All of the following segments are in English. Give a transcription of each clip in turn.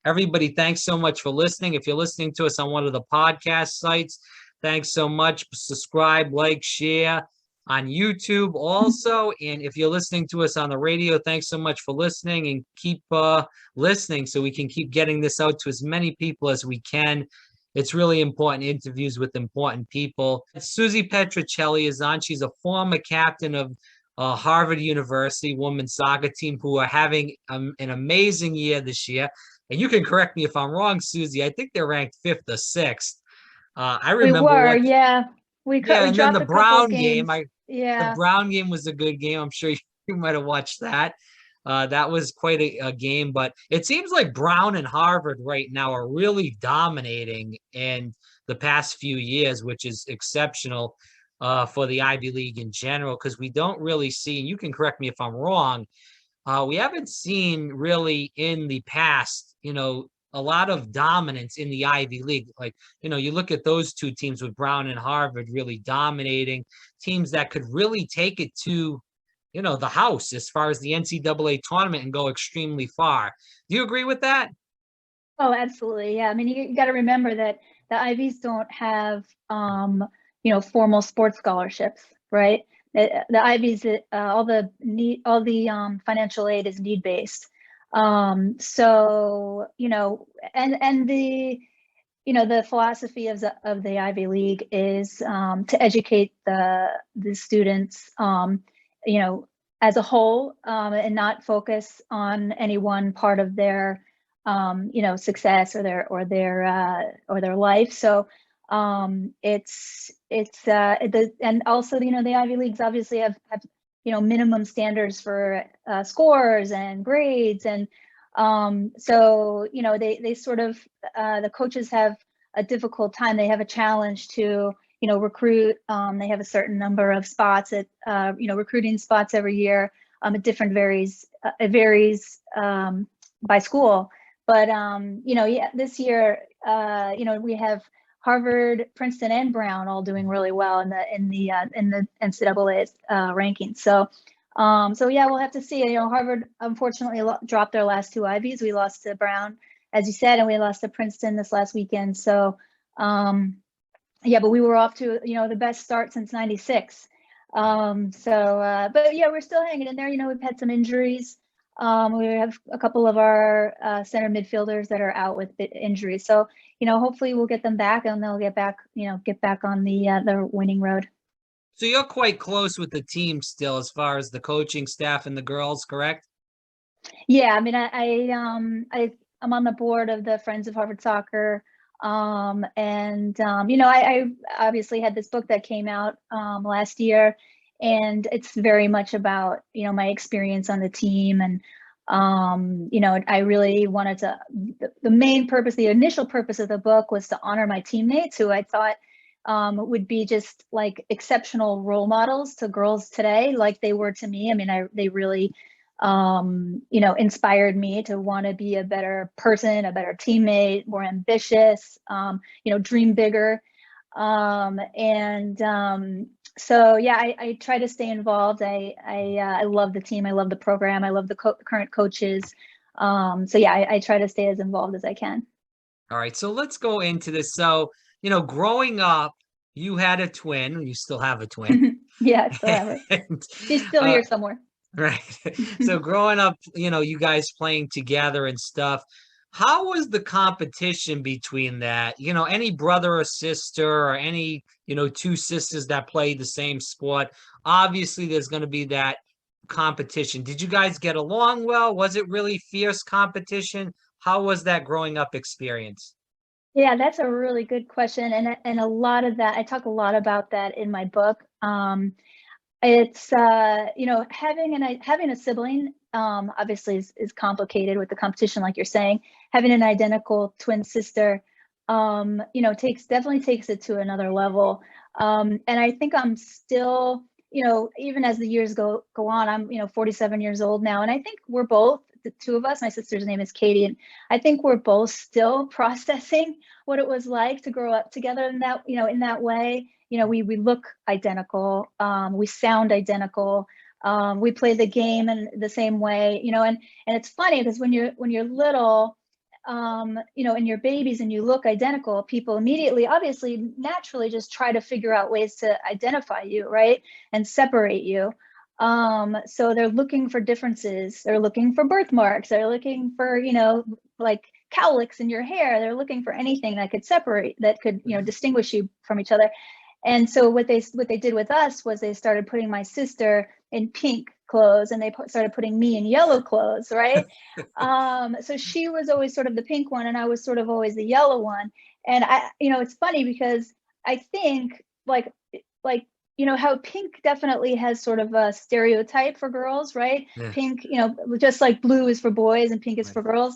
Everybody, thanks so much for listening. If you're listening to us on one of the podcast sites, thanks so much. Subscribe, like, share on YouTube also. And if you're listening to us on the radio, thanks so much for listening, and keep listening so we can keep getting this out to as many people as we can. It's really important, interviews with important people. Susie Petruccelli is on. She's a former captain of Harvard University women's soccer team, who are having an amazing year this year. And you can correct me if I'm wrong, Susie. I think they're ranked 5th or 6th. I We remember were, what. yeah. We Yeah, and then dropped the a couple of Brown game. games. The Yeah. Brown game was a good game. I'm sure you might have watched that. That was quite a game, but it seems like Brown and Harvard right now are really dominating in the past few years, which is exceptional for the Ivy League in general, because we don't really see, and you can correct me if I'm wrong, we haven't seen really in the past, a lot of dominance in the Ivy League. Like, you look at those two teams with Brown and Harvard really dominating, teams that could really take it to, the house as far as the NCAA tournament and go extremely far. Do you agree with that? Oh, absolutely. Yeah. I mean, you got to remember that the Ivies don't have, formal sports scholarships, right? The Ivies, all the financial aid is need based. So, and the philosophy of the Ivy League is to educate the students, as a whole, and not focus on any one part of their success or their life. So and also the Ivy Leagues obviously have minimum standards for scores and grades, and so they sort of the coaches have a difficult time. They have a challenge to recruit. They have a certain number of spots at recruiting spots every year. It varies by school, but this year we have Harvard, Princeton, and Brown all doing really well in the NCAA rankings. So we'll have to see. Harvard unfortunately dropped their last two Ivies. We lost to Brown, as you said, and we lost to Princeton this last weekend. So but we were off to the best start since '96. But yeah, we're still hanging in there. We've had some injuries. We have a couple of our center midfielders that are out with injuries. So hopefully we'll get them back and they'll get back on the winning road. So you're quite close with the team still, as far as the coaching staff and the girls, correct? Yeah, I mean, I'm on the board of the Friends of Harvard Soccer. I obviously had this book that came out last year, and it's very much about my experience on the team. And I really wanted to, the main purpose, the initial purpose of the book was to honor my teammates, who I thought would be just like exceptional role models to girls today, like they were to me. I mean, they really inspired me to want to be a better person, a better teammate, more ambitious, dream bigger. So yeah, I try to stay involved. I love the team. I love the program. I love the current coaches. So yeah, I try to stay as involved as I can. All right, so let's go into this. So, growing up, you had a twin. You still have a twin. Yeah, I still have it. She's still here somewhere. Right. So growing up, you guys playing together and stuff, how was the competition between that? Any brother or sister, or any, two sisters that play the same sport? Obviously, there's going to be that competition. Did you guys get along well? Was it really fierce competition? How was that growing up experience? Yeah, that's a really good question. And a lot of that, I talk a lot about that in my book. It's having a sibling obviously is complicated with the competition, like you're saying. Having an identical twin sister definitely takes it to another level. And I think I'm still, even as the years go on, I'm 47 years old now, and I think we're both, the two of us, my sister's name is Katie, and I think we're both still processing what it was like to grow up together in that way. We look identical, we sound identical, we play the game in the same way, and it's funny because when you're little, you know, and you're babies and you look identical, people immediately, obviously, naturally just try to figure out ways to identify you, right? And separate you. So they're looking for differences. They're looking for birthmarks. They're looking for, you know, like cowlicks in your hair. They're looking for anything that could separate, that could, you know, distinguish you from each other. And so what they did with us was they started putting my sister in pink clothes, and they started putting me in yellow clothes, right? So she was always sort of the pink one, and I was sort of always the yellow one. And I, you know, it's funny because I think like you know how pink definitely has sort of a stereotype for girls, right? Yeah. Pink, you know, just like blue is for boys and pink is Right. for girls.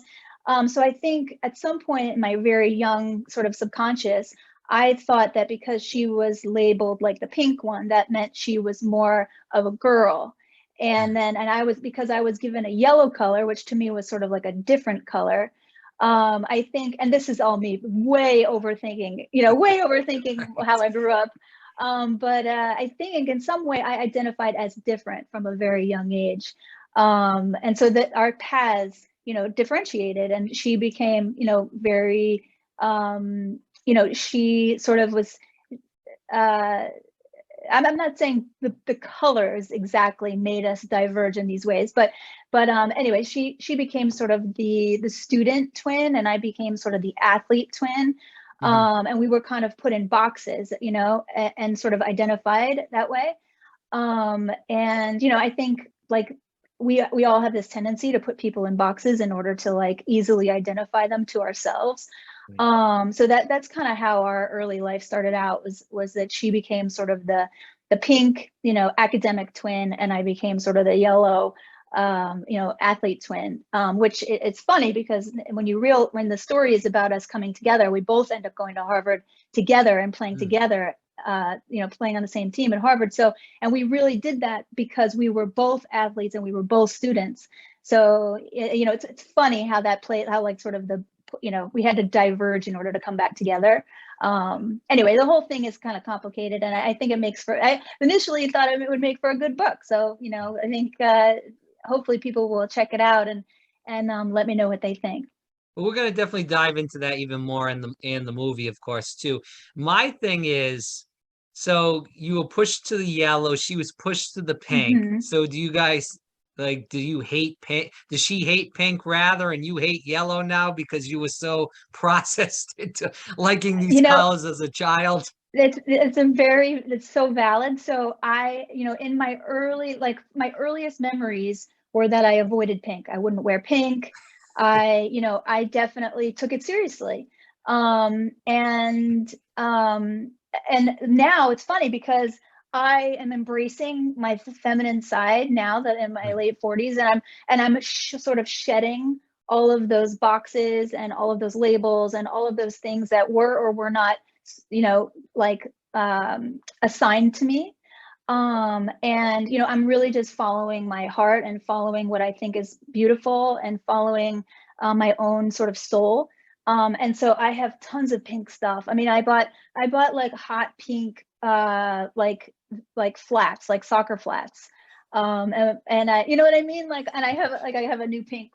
So I think at some point in my very young sort of subconscious, I thought that because she was labeled like the pink one, that meant she was more of a girl. And then, and I was, because I was given a yellow color, which to me was sort of like a different color. I think, and this is all me way overthinking, you know, way overthinking how I grew up. But I think in some way I identified as different from a very young age. And so that our paths, you know, differentiated, and she became, you know, very, you know, she sort of was, I'm not saying the colors exactly made us diverge in these ways, but anyway, she became sort of the student twin, and I became sort of the athlete twin. And we were kind of put in boxes, you know, and sort of identified that way. And, you know, I think like we all have this tendency to put people in boxes in order to like easily identify them to ourselves. So that's kind of how our early life started out, was that she became sort of the pink, you know, academic twin, and I became sort of the yellow, you know, athlete twin. Which it's funny because when the story is about us coming together, we both end up going to Harvard together and playing together, you know, playing on the same team at Harvard. So, and we really did that because we were both athletes and we were both students. So, you know, it's funny how that played, how like sort of you know, we had to diverge in order to come back together. Anyway, the whole thing is kind of complicated, and I think it makes for, I initially thought it would make for a good book. So, you know, I think hopefully people will check it out and let me know what they think. Well, we're gonna definitely dive into that even more in the movie, of course, too. My thing is, so you were pushed to the yellow, she was pushed to the pink. Mm-hmm. So do you guys like, do you hate pink? Does she hate pink rather, and you hate yellow now because you were so processed into liking these You know, colors as a child? it's so valid. So I, you know, in my my earliest memories were that I avoided pink. I wouldn't wear pink. You know, I definitely took it seriously. And now it's funny because I am embracing my feminine side now that in my late 40s, and I'm sort of shedding all of those boxes and all of those labels and all of those things that were or were not, you know, like assigned to me. And you know, I'm really just following my heart and following what I think is beautiful and following my own sort of soul. And so I have tons of pink stuff. I mean, I bought like hot pink like flats, like soccer flats. And I, you know what I mean? Like, and I have a new pink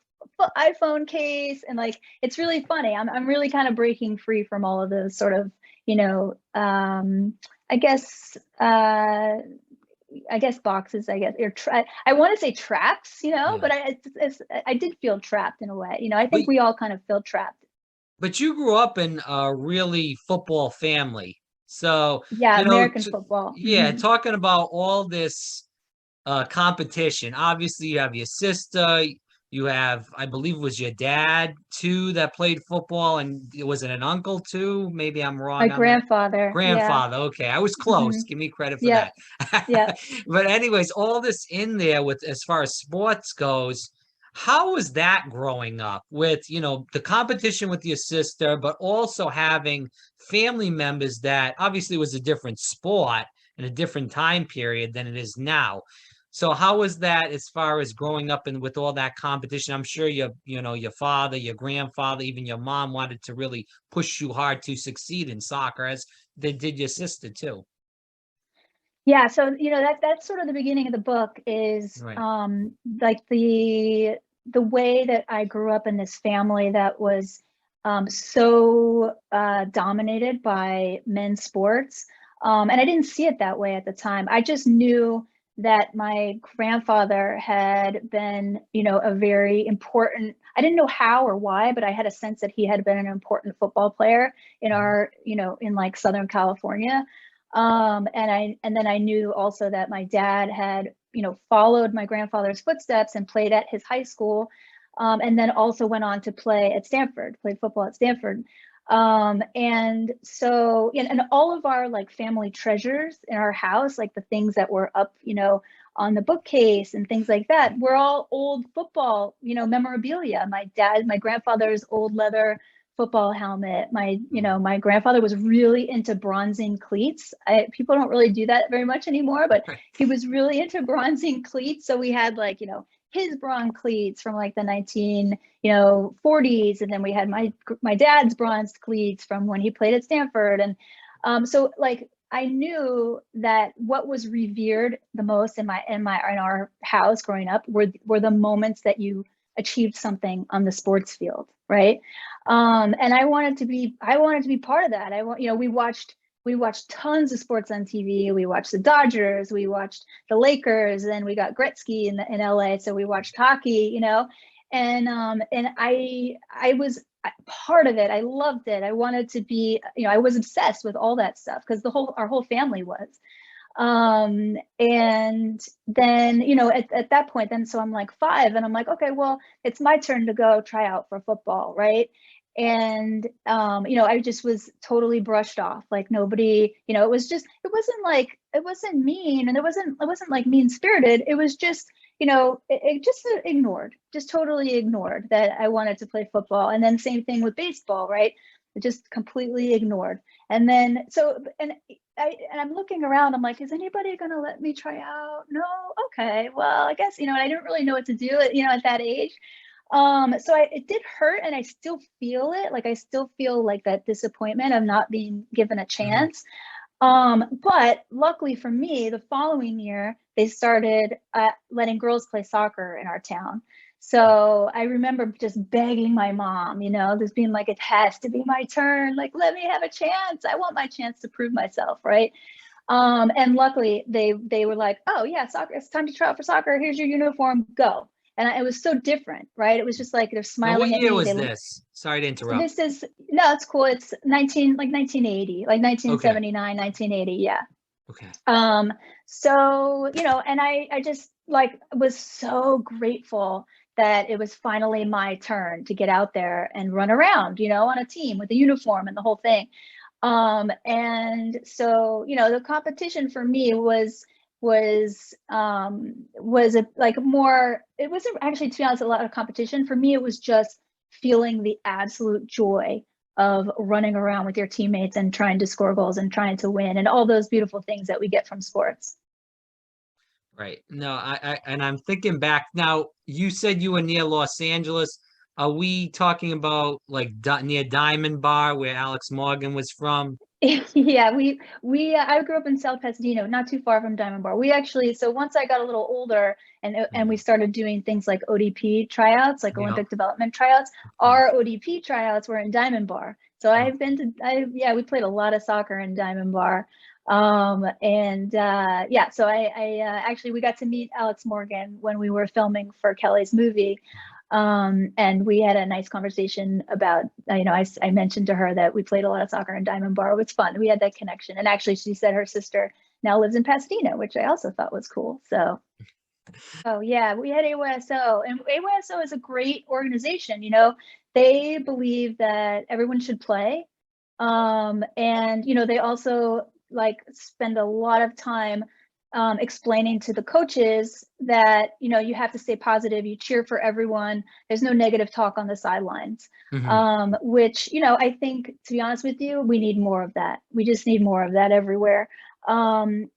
iPhone case, and like it's really funny. I'm really kind of breaking free from all of those sort of, you know, I guess boxes, I guess, or I want to say traps, you know, but I did feel trapped in a way. You know, I But think we all kind of feel trapped. but you grew up in a really football family. So, Yeah, you know, American football. yeah, talking about all this competition. Obviously, you have your sister, you have, I believe it was your dad too that played football, and was it an uncle too? Maybe I'm My wrong on that. grandfather. Yeah. Grandfather, okay, I was close. Give me credit for Yep. that. Yep. But anyways, all this in there with as far as sports goes, how was that growing up with, you know, the competition with your sister, but also having family members that obviously was a different sport in a different time period than it is now. So how was that as far as growing up and with all that competition? I'm sure you know, your father, your grandfather, even your mom wanted to really push you hard to succeed in soccer, as they did your sister too. Yeah, so you know that's sort of the beginning of the book, is Right. like the way that I grew up in this family that was, so dominated by men's sports. And I didn't see it that way at the time. I just knew that my grandfather had been, a very important, I didn't know how or why, but I had a sense that he had been an important football player in our, in like Southern California. And then I knew also that my dad had, followed my grandfather's footsteps and played at his high school. And then also went on to play at Stanford, played football at Stanford. And so, and all of our like family treasures in our house, like the things that were up, on the bookcase and things like that, were all old football, memorabilia. My grandfather's old leather football helmet. My grandfather was really into bronzing cleats. People don't really do that very much anymore, but he was really into bronzing cleats. So we had like, his bronze cleats from like the 1940s, and then we had my dad's bronzed cleats from when he played at Stanford. And so like I knew that what was revered the most in our house growing up were the moments that you achieved something on the sports field, right? And I wanted to be part of that. We watched tons of sports on TV. We watched the Dodgers, we watched the Lakers, and we got Gretzky in LA. So we watched hockey, and I was part of it. I loved it. I wanted to be, I was obsessed with all that stuff because our whole family was. And then, at that point, so I'm like 5 and I'm like, okay, well, it's my turn to go try out for football. Right. And, I just was totally brushed off. Like nobody, it wasn't mean, and it wasn't like mean spirited. It was just, it just ignored, just totally ignored that I wanted to play football. And then same thing with baseball, right? It just completely ignored. And then, I'm looking around, I'm like, is anybody going to let me try out? No. Okay. Well, I guess, I didn't really know what to do at that age. So it did hurt, and I still feel it. Like I still feel like that disappointment of not being given a chance. But luckily for me, the following year, they started letting girls play soccer in our town. So I remember just begging my mom, just being like, it has to be my turn. Like, let me have a chance. I want my chance to prove myself, right? And luckily they were like, oh yeah, soccer, it's time to try out for soccer. Here's your uniform, go. And it was so different, right? It was just like they're smiling at me. What year was this? Sorry to interrupt. No, it's cool. It's 1980, like 1979, okay. 1980, yeah. Okay. So, and I just like was so grateful that it was finally my turn to get out there and run around, on a team with a uniform and the whole thing. And so, the competition for me was more, it wasn't actually, to be honest, a lot of competition. For me, it was just feeling the absolute joy of running around with your teammates and trying to score goals and trying to win and all those beautiful things that we get from sports. Right. No, and I'm thinking back now, you said you were near Los Angeles. Are we talking about like near Diamond Bar where Alex Morgan was from? Yeah, I grew up in South Pasadena, not too far from Diamond Bar. So once I got a little older and we started doing things like ODP tryouts, like Olympic development tryouts, our ODP tryouts were in Diamond Bar. So we played a lot of soccer in Diamond Bar. So actually we got to meet Alex Morgan when we were filming for Kely's movie. And we had a nice conversation about, I mentioned to her that we played a lot of soccer in Diamond Bar. It was fun. We had that connection. And actually she said her sister now lives in Pasadena, which I also thought was cool. So, oh yeah, we had AYSO, and AYSO is a great organization. They believe that everyone should play. And, they also like spend a lot of time explaining to the coaches that, you have to stay positive, you cheer for everyone, there's no negative talk on the sidelines. Which, I think, to be honest with you, we need more of that. We just need more of that everywhere. So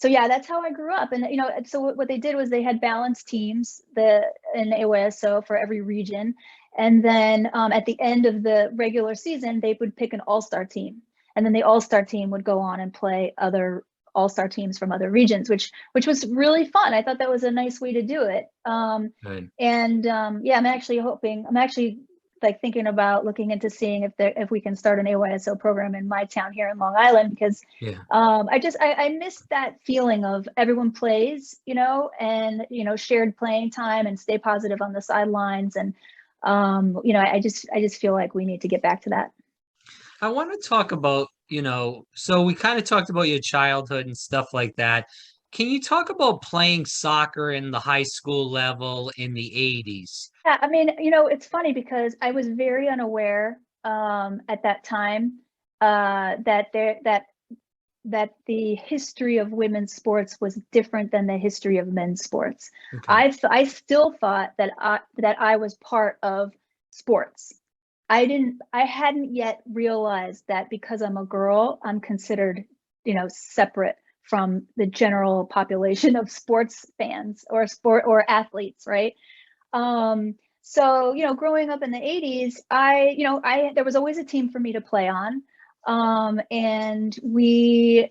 yeah, that's how I grew up. And, so what they did was they had balanced teams in AYSO for every region. And then at the end of the regular season, they would pick an all-star team. And then the all-star team would go on and play other all-star teams from other regions, which was really fun. I thought that was a nice way to do it. I'm actually like thinking about looking into seeing if we can start an AYSO program in my town here in Long Island, because Yeah. I miss that feeling of everyone plays, and shared playing time and stay positive on the sidelines, and I just feel like we need to get back to that. I want to talk about, so we kind of talked about your childhood and stuff like that. Can you talk about playing soccer in the high school level in the 80s? Yeah, I mean, it's funny because I was very unaware at that time that the history of women's sports was different than the history of men's sports. Okay. I still thought that I was part of sports. I hadn't yet realized that because I'm a girl, I'm considered, separate from the general population of sports fans or athletes, right? So, growing up in the 80s, there was always a team for me to play on. And it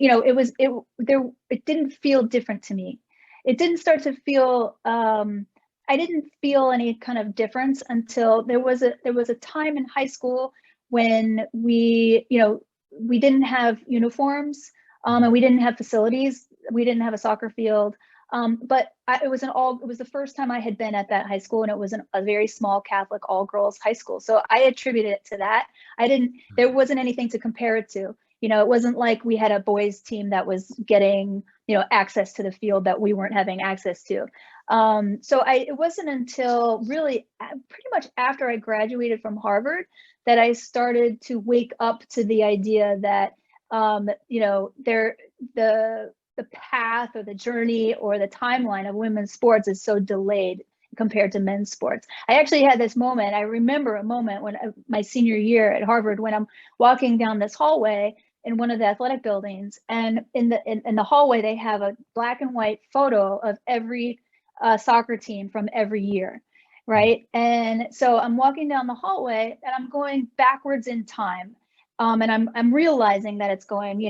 didn't feel different to me. It didn't start to feel, I didn't feel any kind of difference until there was a time in high school when we didn't have uniforms, and we didn't have facilities. We didn't have a soccer field. But it was the first time I had been at that high school, and it was a very small Catholic all girls high school. So I attributed it to that. There wasn't anything to compare it to. It wasn't like we had a boys team that was getting, access to the field that we weren't having access to. It wasn't until really pretty much after I graduated from Harvard that I started to wake up to the idea that, the path or the journey or the timeline of women's sports is so delayed compared to men's sports. I actually had this moment. I remember a moment when my senior year at Harvard, when I'm walking down this hallway in one of the athletic buildings, and in the hallway they have a black and white photo of every soccer team from every year, right? And so I'm walking down the hallway and I'm going backwards in time. And I'm realizing that it's going,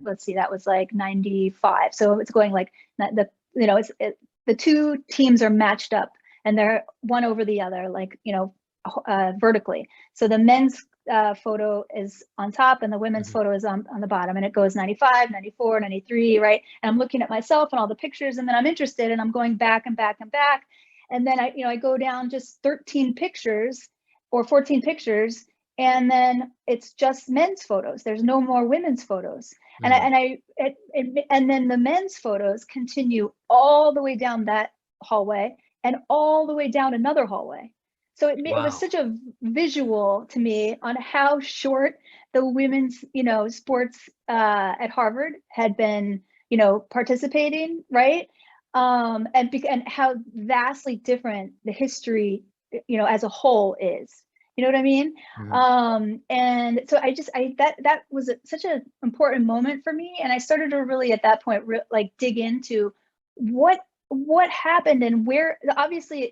let's see, that was like 95. So it's going like the two teams are matched up and they're one over the other, like, vertically. So the men's photo is on top and the women's photo is on the bottom, and it goes 95, 94, 93, right? And I'm looking at myself and all the pictures, and then I'm interested and I'm going back and back and back. And then I go down just 13 pictures or 14 pictures, and then it's just men's photos. There's no more women's photos. And then the men's photos continue all the way down that hallway and all the way down another hallway. So it was such a visual to me on how short the women's, sports at Harvard had been, participating, right? And how vastly different the history, as a whole is. You know what I mean? And so that was such an important moment for me. And I started to really at that point, dig into what happened and where. Obviously,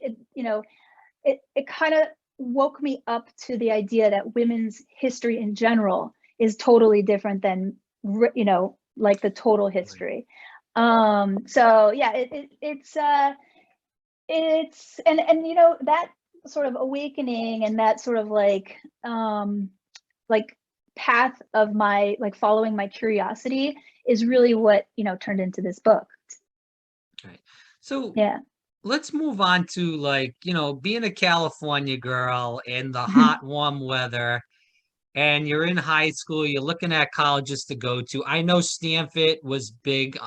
it kind of woke me up to the idea that women's history in general is totally different than, like the total history. So yeah, it's that sort of awakening and that sort of like path of my following my curiosity is really what turned into this book. Right. So yeah, let's move on to being a California girl in the hot, warm weather, and you're in high school, you're looking at colleges to go to. I know Stanford was big,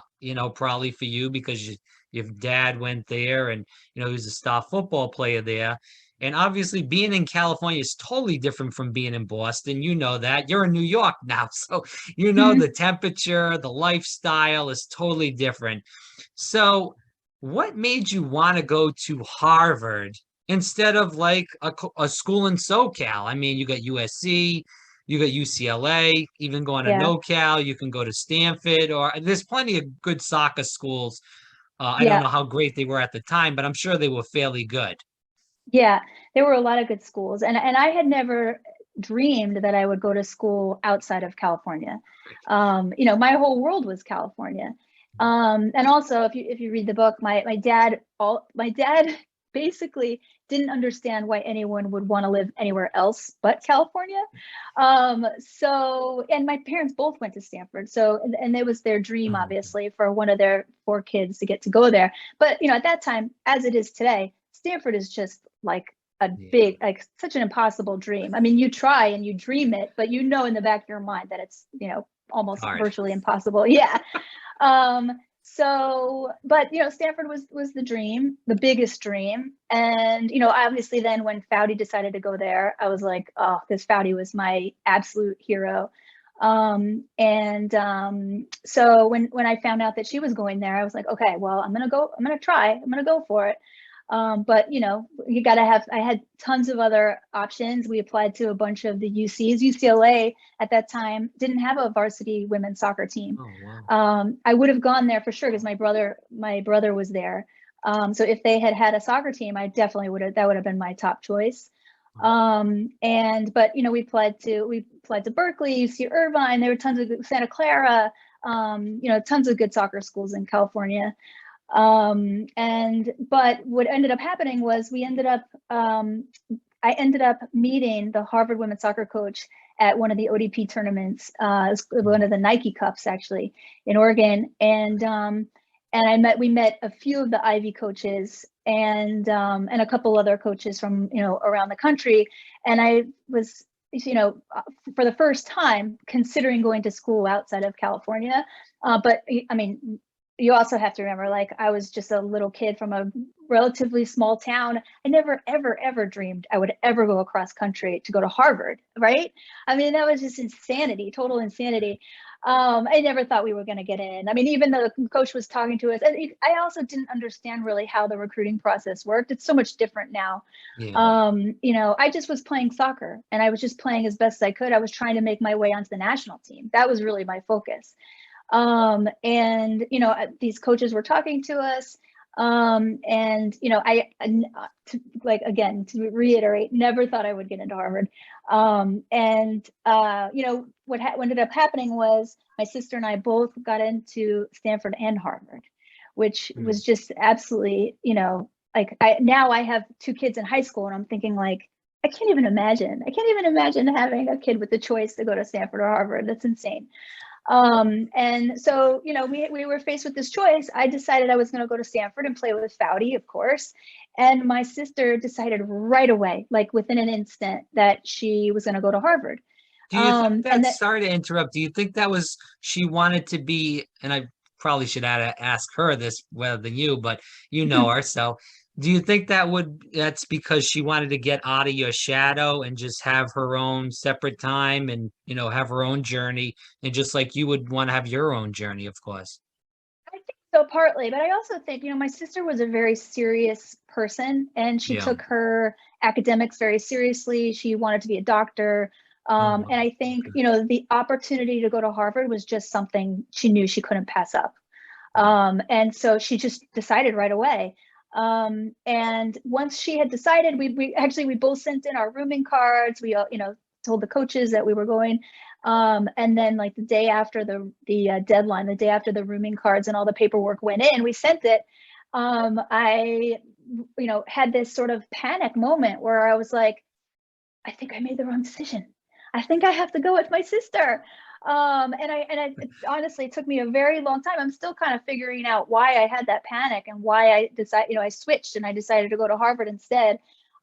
probably for you because your dad went there and, he was a star football player there. And obviously being in California is totally different from being in Boston. You know that. You're in New York now. So, the temperature, the lifestyle is totally different. So what made you want to go to Harvard instead of like a school in SoCal? I mean, you got USC, you got UCLA, even going to NoCal, you can go to Stanford, or there's plenty of good soccer schools. I don't know how great they were at the time, but I'm sure they were fairly good. Yeah, there were a lot of good schools, and I had never dreamed that I would go to school outside of California. My whole world was California. And also, if you read the book, my dad basically didn't understand why anyone would want to live anywhere else but California. So, and my parents both went to Stanford. So, and it was their dream, obviously, for one of their 4 kids to get to go there. But, at that time, as it is today, Stanford is just like a big, like such an impossible dream. I mean, you try and you dream it, but in the back of your mind that it's, almost virtually impossible. Yeah. So, but Stanford was the dream, the biggest dream. And obviously then when Foudy decided to go there, I was like, oh, this Foudy was my absolute hero. So when I found out that she was going there, I was like, okay, well, I'm gonna go for it. But I had tons of other options. We applied to a bunch of the UCs. UCLA at that time didn't have a varsity women's soccer team. Oh, wow. I would have gone there for sure because my brother was there. So if they had a soccer team, I definitely that would have been my top choice. But we applied to Berkeley, UC Irvine. There were tons of Santa Clara, tons of good soccer schools in California. But what ended up happening was I ended up meeting the Harvard women's soccer coach at one of the ODP tournaments, one of the Nike Cups actually in Oregon. And we met a few of the Ivy coaches and a couple other coaches from, around the country. And I was, for the first time considering going to school outside of California. But I mean, you also have to remember, like, I was just a little kid from a relatively small town. I never, ever, ever dreamed I would ever go across country to go to Harvard, right? I mean, that was just insanity, total insanity. I never thought we were going to get in. I mean, even though the coach was talking to us, I also didn't understand really how the recruiting process worked. It's so much different now. Yeah. I just was playing soccer and I was just playing as best I could. I was trying to make my way onto the national team. That was really my focus. These coaches were talking to us. To reiterate, never thought I would get into Harvard. What ended up happening was my sister and I both got into Stanford and Harvard, which was just absolutely, now I have 2 kids in high school and I'm thinking like, I can't even imagine having a kid with the choice to go to Stanford or Harvard. That's insane. And so, we were faced with this choice. I decided I was going to go to Stanford and play with Foudy, of course. And my sister decided right away, like within an instant, that she was going to go to Harvard. Do you think sorry to interrupt. Do you think that was, she wanted to be, and I probably should ask her this rather than you, but you know her. So do you think that's because she wanted to get out of your shadow and just have her own separate time and, have her own journey, and just like you would want to have your own journey, of course? I think so, partly, but I also think, my sister was a very serious person and she took her academics very seriously. She wanted to be a doctor. And I think, the opportunity to go to Harvard was just something she knew she couldn't pass up. And so she just decided right away. And once she had decided, we both sent in our rooming cards. We told the coaches that we were going. And then like the day after the deadline, the day after the rooming cards and all the paperwork went in, we sent it. I had this sort of panic moment where I was like, I think I made the wrong decision. I think I have to go with my sister. It honestly took me a very long time. I'm still kind of figuring out why I had that panic and why I decided, I switched and I decided to go to Harvard instead.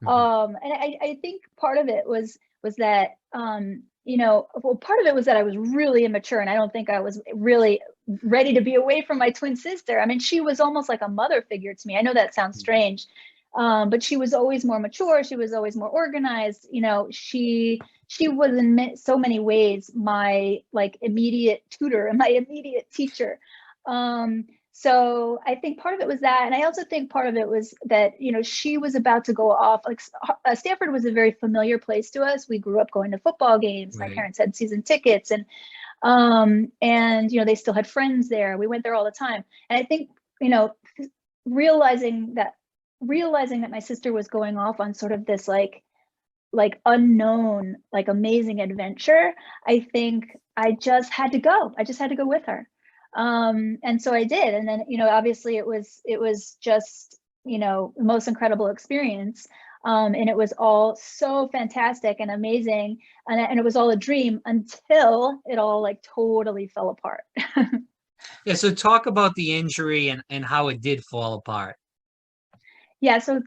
I think part of it was that, part of it was that I was really immature and I don't think I was really ready to be away from my twin sister. I mean, she was almost like a mother figure to me. I know that sounds strange, but she was always more mature. She was always more organized. She was in so many ways my like immediate tutor and my immediate teacher. So I think part of it was that. And I also think part of it was that, she was about to go off. Like Stanford was a very familiar place to us. We grew up going to football games. Right. My parents had season tickets and they still had friends there. We went there all the time. And I think, realizing that my sister was going off on sort of this like unknown, like amazing adventure, I think I just had to go. I just had to go with her. And so I did. And then, obviously it was just most incredible experience. And it was all so fantastic and amazing. And it was all a dream until it all like totally fell apart. Yeah, so talk about the injury and how it did fall apart. Yeah, so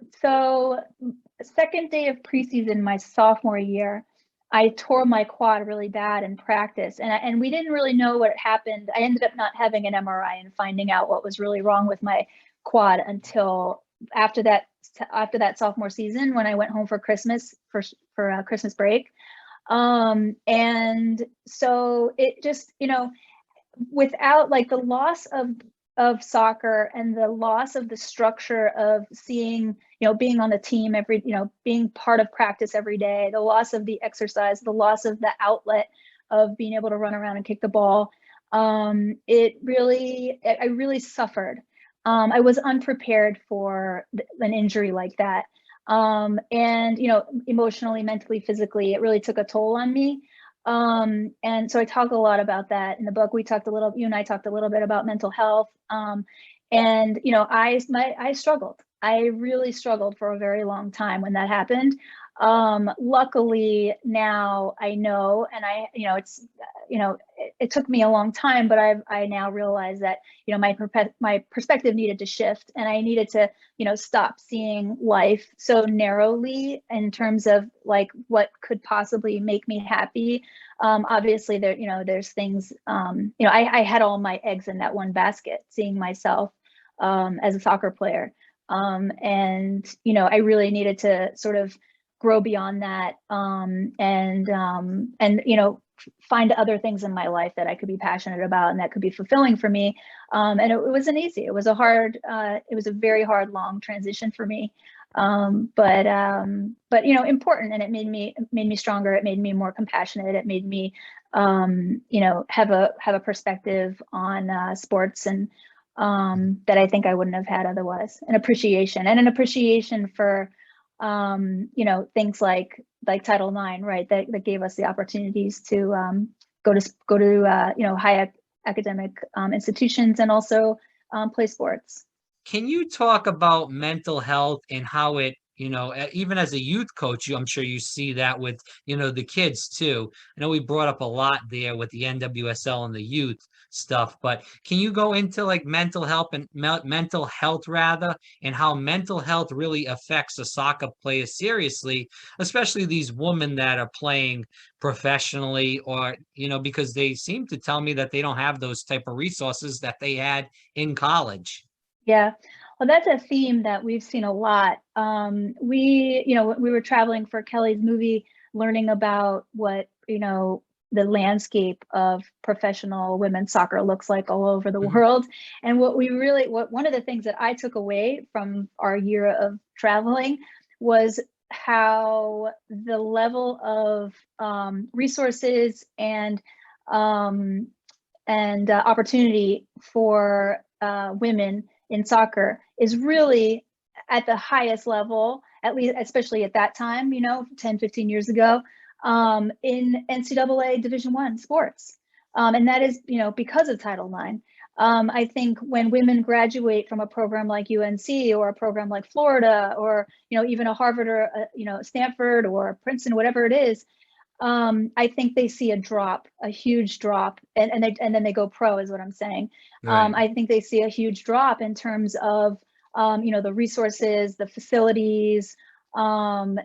second day of preseason my sophomore year, I tore my quad really bad in practice, and we didn't really know what happened. I ended up not having an MRI and finding out what was really wrong with my quad until after that sophomore season, when I went home for Christmas for Christmas break. And so it just, without like the loss of soccer and the loss of the structure of seeing, being on the team every, being part of practice every day, the loss of the exercise, the loss of the outlet of being able to run around and kick the ball. I really suffered. I was unprepared for an injury like that. And, emotionally, mentally, physically, it really took a toll on me. And so I talk a lot about that in the book. You and I talked a little bit about mental health. And, I struggled. I really struggled for a very long time when that happened. Luckily now I know, and it took me a long time, but I now realize that, my perspective needed to shift, and I needed to, stop seeing life so narrowly in terms of like what could possibly make me happy. Obviously there's things, I had all my eggs in that one basket, seeing myself as a soccer player. And, I really needed to sort of grow beyond that, and find other things in my life that I could be passionate about and that could be fulfilling for me. And it wasn't easy. It was a very hard, long transition for me. But important, and it made me stronger. It made me more compassionate. It made me, have a perspective on sports, and that I think I wouldn't have had otherwise. An appreciation for, things like Title IX, right? That gave us the opportunities to go to high academic institutions, and also play sports. Can you talk about mental health and how it, even as a youth coach, I'm sure you see that with, the kids too. I know we brought up a lot there with the NWSL and the youth stuff, but can you go into like mental health and mental health rather, and how mental health really affects a soccer player seriously, especially these women that are playing professionally, or, because they seem to tell me that they don't have those type of resources that they had in college. Yeah, well, that's a theme that we've seen a lot. We were traveling for Kelly's movie, learning about what, the landscape of professional women's soccer looks like all over the world. And one of the things that I took away from our year of traveling was how the level of resources and opportunity for women in soccer is really at the highest level, at least, especially at that time, 10, 15 years ago, in NCAA Division I sports. And that is, because of Title IX. I think when women graduate from a program like UNC, or a program like Florida, or, even a Harvard, or, Stanford, or Princeton, whatever it is, I think they see a huge drop, and then they go pro, is what I'm saying. Right. I think they see a huge drop in terms of, the resources, the facilities, and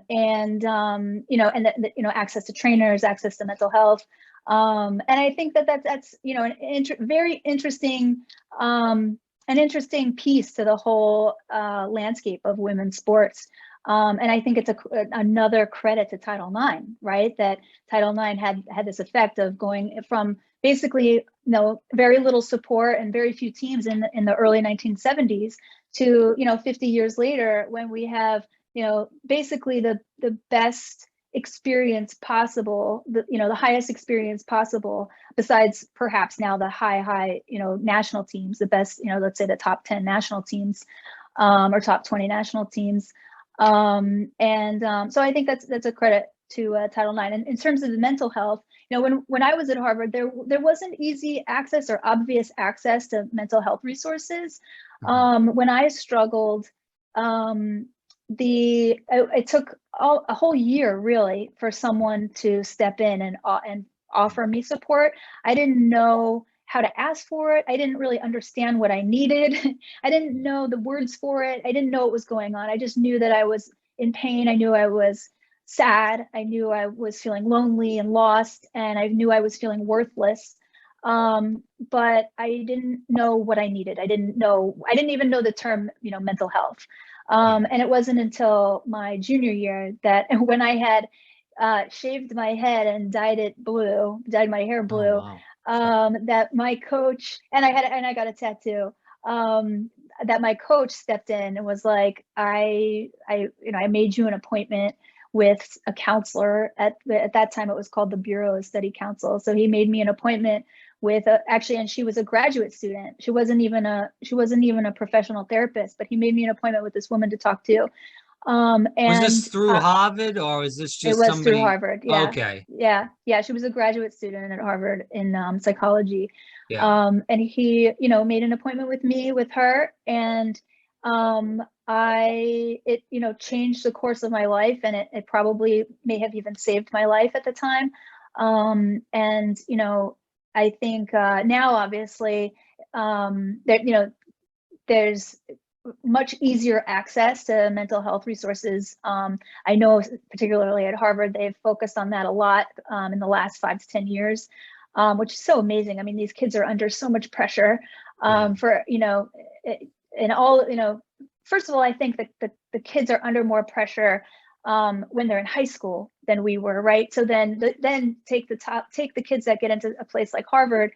access to trainers, access to mental health. And I think that's very interesting, an interesting piece to the whole landscape of women's sports. And I think it's another credit to Title IX, right? That Title IX had this effect of going from basically, very little support and very few teams in the early 1970s to, 50 years later, when we have, basically the best experience possible, the highest experience possible, besides perhaps now the high, national teams, the best, let's say the top 10 national teams, or top 20 national teams. So I think that's a credit to Title IX. And in terms of the mental health, when I was at Harvard, there wasn't easy access or obvious access to mental health resources. When I struggled, it took a whole year really for someone to step in and offer me support. I didn't know how to ask for it. I didn't really understand what I needed. I didn't know the words for it. I didn't know what was going on. I just knew that I was in pain. I knew I was sad. I knew I was feeling lonely and lost, and I knew I was feeling worthless. But I didn't know what I needed. I didn't even know the term, mental health. And it wasn't until my junior year that when I had shaved my head and dyed my hair blue, Oh, wow. that my coach, and I got a tattoo, that my coach stepped in and was like, I made you an appointment with a counselor. At that time it was called the Bureau of Study Council. So he made me an appointment with and she was a graduate student. She wasn't even a professional therapist, but he made me an appointment with this woman to talk to. Was And this through Harvard, or is this it just was through somebody? Harvard. Yeah. Okay. Yeah. She was a graduate student at Harvard in psychology. Yeah. And he, made an appointment with her, and it changed the course of my life, and it probably may have even saved my life at the time. And I think now obviously there's much easier access to mental health resources. I know particularly at Harvard, they've focused on that a lot in the last 5 to 10 years, which is so amazing. I mean, these kids are under so much pressure for, and all, first of all, I think that the kids are under more pressure when they're in high school than we were, right? So then take the kids that get into a place like Harvard,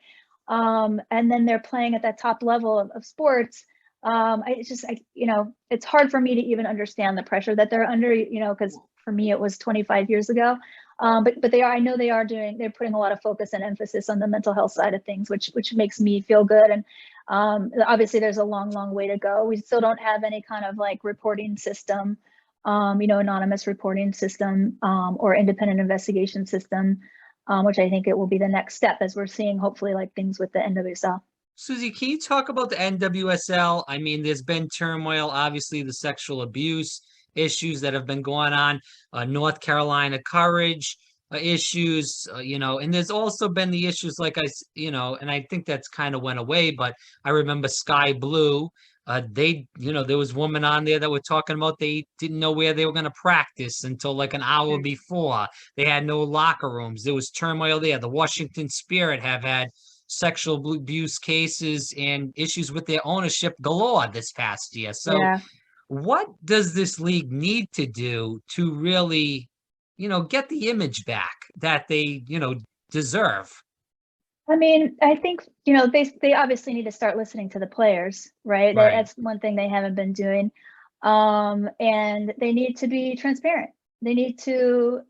and then they're playing at that top level of sports. It's hard for me to even understand the pressure that they're under, because for me it was 25 years ago. But they're putting a lot of focus and emphasis on the mental health side of things, which makes me feel good. And obviously there's a long way to go. We still don't have any kind of like reporting system, anonymous reporting system, or independent investigation system, which I think it will be the next step, as we're seeing hopefully like things with the NWSL. Susie, can you talk about the NWSL? I mean, there's been turmoil, obviously the sexual abuse issues that have been going on, North Carolina courage issues, and there's also been the issues and I think that's kind of went away, but I remember Sky Blue. There was women on there that were talking about they didn't know where they were going to practice until like an hour before. They had no locker rooms. There was turmoil there. The Washington Spirit have had sexual abuse cases and issues with their ownership galore this past year. So Yeah. what does this league need to do to really, get the image back that they, deserve? I mean, I think, they obviously need to start listening to the players, right? Right. That's one thing they haven't been doing. And they need to be transparent. They need to,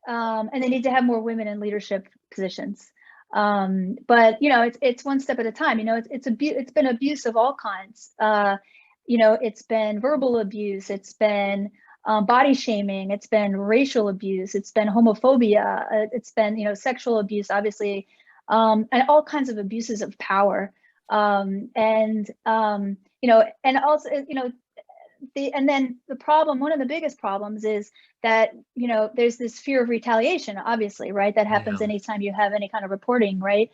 and they need to have more women in leadership positions. But it's one step at a time. It's been abuse of all kinds. It's been verbal abuse. It's been body shaming. It's been racial abuse. It's been homophobia. It's been sexual abuse, obviously, and all kinds of abuses of power. And also and then the problem, one of the biggest problems is that, there's this fear of retaliation, obviously, right? That happens Yeah. anytime you have any kind of reporting, right?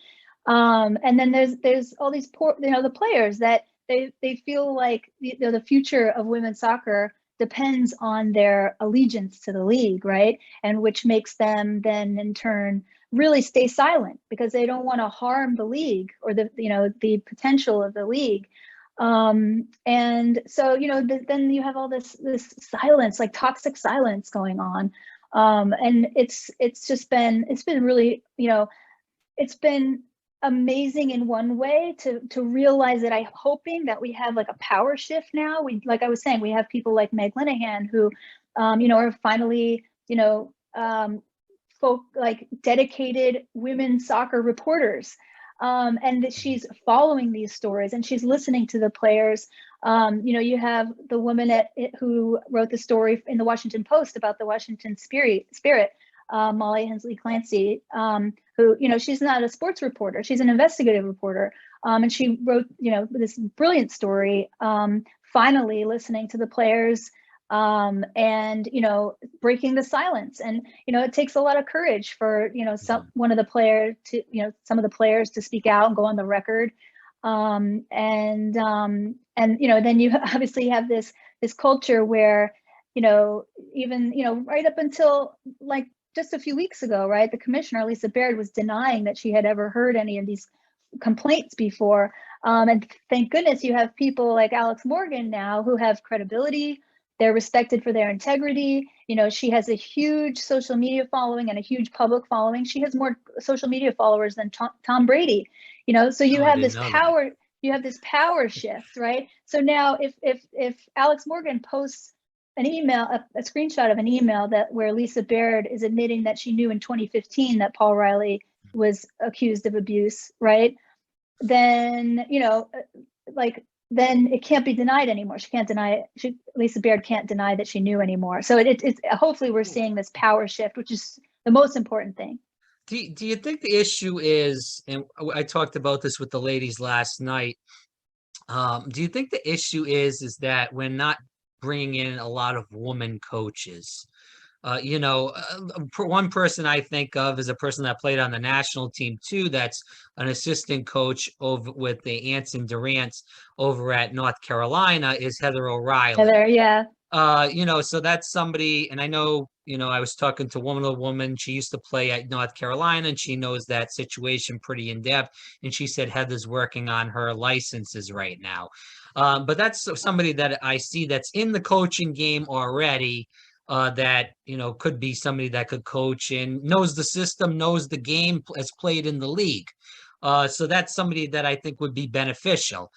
And then there's all these poor, the players that they feel like the future of women's soccer depends on their allegiance to the league, right? And which makes them then in turn really stay silent because they don't want to harm the league or the potential of the league. And so, then you have all this silence, like toxic silence going on. And it's been really, it's been amazing in one way to realize that I'm hoping that we have like a power shift now. Like I was saying, we have people like Meg Linehan who, are finally, folk like dedicated women's soccer reporters. And that she's following these stories and she's listening to the players. You have the woman who wrote the story in the Washington Post about the Washington Spirit, Molly Hensley Clancy, who, she's not a sports reporter, she's an investigative reporter. And she wrote, this brilliant story finally listening to the players, and, you know, breaking the silence. And, you know, it takes a lot of courage for, you know, some of the players to speak out and go on the record. And you know, then you obviously have this culture where, you know, even, you know, right up until like just a few weeks ago, right, the commissioner, Lisa Baird, was denying that she had ever heard any of these complaints before. And thank goodness you have people like Alex Morgan now who have credibility. They're respected for their integrity. You know, she has a huge social media following and a huge public following. She has more social media followers than Tom Brady. You know, so you have this power. You have this power shift, right? So now, if Alex Morgan posts an email, a screenshot of an email that where Lisa Baird is admitting that she knew in 2015 that Paul Riley was accused of abuse, right? Then, you know, like, then it can't be denied anymore. She can't deny it. Lisa Baird can't deny that she knew anymore. So it's hopefully we're seeing this power shift, which is the most important thing. Do you think the issue is, and I talked about this with the ladies last night, do you think the issue is that we're not bringing in a lot of woman coaches? You know, one person I think of is a person that played on the national team too. That's an assistant coach over with the Ants and Durants over at North Carolina, is Heather O'Reilly. Heather, yeah. You know, so that's somebody, and I know, you know, I was talking to a woman, she used to play at North Carolina, and she knows that situation pretty in depth. And she said Heather's working on her licenses right now. But that's somebody that I see that's in the coaching game already. That, you know, could be somebody that could coach and knows the system, knows the game, has played in the league. So that's somebody that I think would be beneficial.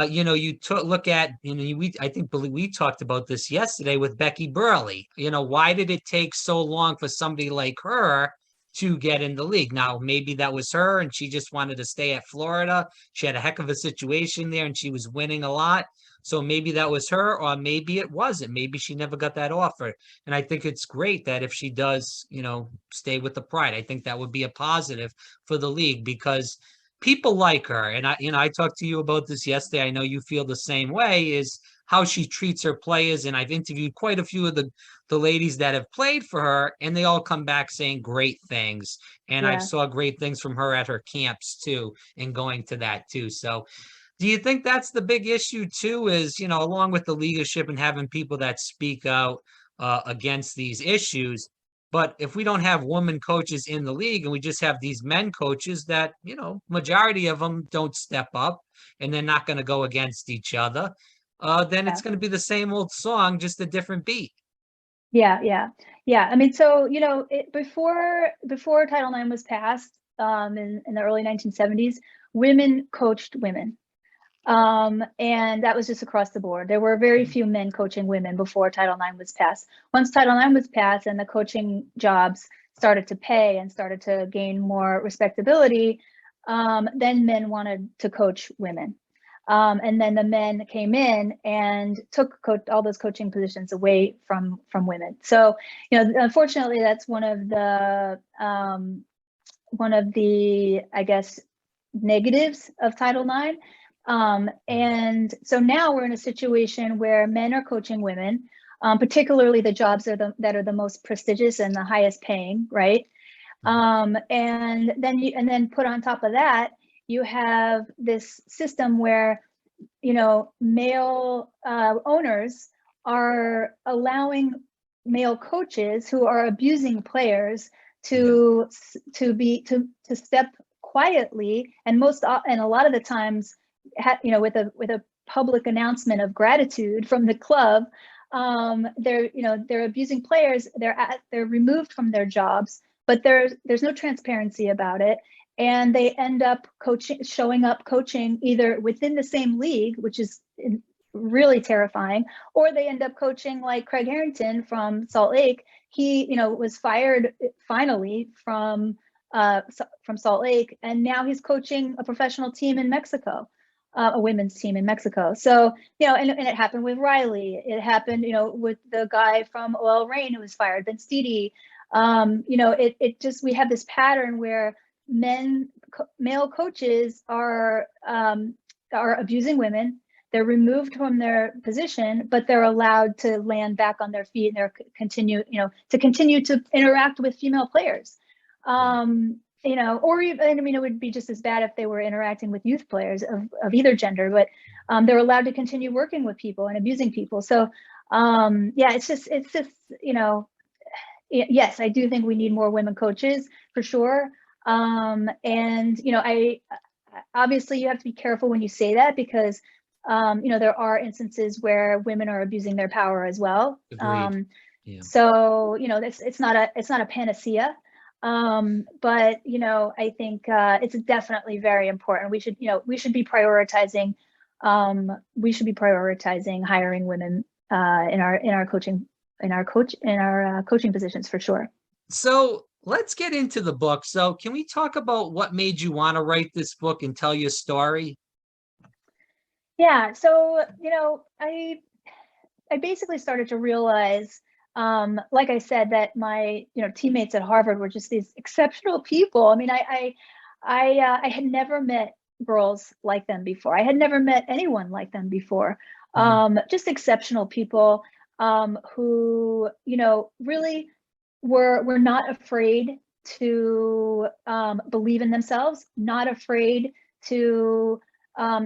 You know, you look at, you know, I think we talked about this yesterday with Becky Burley. You know, why did it take so long for somebody like her to get in the league? Now, maybe that was her and she just wanted to stay at Florida. She had a heck of a situation there and she was winning a lot. So maybe that was her, or maybe it wasn't. Maybe she never got that offer. And I think it's great that if she does, you know, stay with the Pride, I think that would be a positive for the league, because people like her. And I talked to you about this yesterday. I know you feel the same way, is how she treats her players. And I've interviewed quite a few of the ladies that have played for her, and they all come back saying great things. And Yeah. I saw great things from her at her camps too, and going to that too. So do you think that's the big issue too, is, you know, along with the leadership and having people that speak out against these issues? But if we don't have women coaches in the league and we just have these men coaches that, you know, majority of them don't step up and they're not going to go against each other, then it's going to be the same old song, just a different beat. Yeah. I mean, so, you know, before Title IX was passed, in the early 1970s, women coached women. And that was just across the board. There were very few men coaching women before Title IX was passed. Once Title IX was passed and the coaching jobs started to pay and started to gain more respectability, then men wanted to coach women. And then the men came in and took all those coaching positions away from women. So, you know, unfortunately, that's one of the, I guess, negatives of Title IX. And so now we're in a situation where men are coaching women, particularly the jobs that are the most prestigious and the highest paying, right? And then put on top of that, you have this system where, you know, male owners are allowing male coaches who are abusing players to step quietly, and a lot of the times, you know, with a public announcement of gratitude from the club, they're abusing players. They're removed from their jobs, but there's no transparency about it, and they end up showing up coaching either within the same league, which is really terrifying, or they end up coaching like Craig Harrington from Salt Lake. He, you know, was fired finally from Salt Lake, and now he's coaching a professional team in Mexico. A women's team in Mexico. So, you know, and it happened with Riley. It happened, you know, with the guy from OL Reign who was fired, Ben Steedy. You know, we have this pattern where male coaches are abusing women. they're removed from their position, but they're allowed to land back on their feet and they're continue to interact with female players. Or even, I mean, it would be just as bad if they were interacting with youth players of either gender, but they're allowed to continue working with people and abusing people. So yeah, it's just, yes, I do think we need more women coaches for sure. And, I obviously you have to be careful when you say that because, there are instances where women are abusing their power as well. So, it's not a panacea. But, I think it's definitely very important. We should be prioritizing hiring women in our coaching positions for sure. So let's get into the book. So can we talk about what made you want to write this book and tell your story? Yeah. So, I basically started to realize, like I said, that my, teammates at Harvard were just these exceptional people. I mean, I had never met girls like them before. I had never met anyone like them before. Just exceptional people, who, really were not afraid to believe in themselves, not afraid to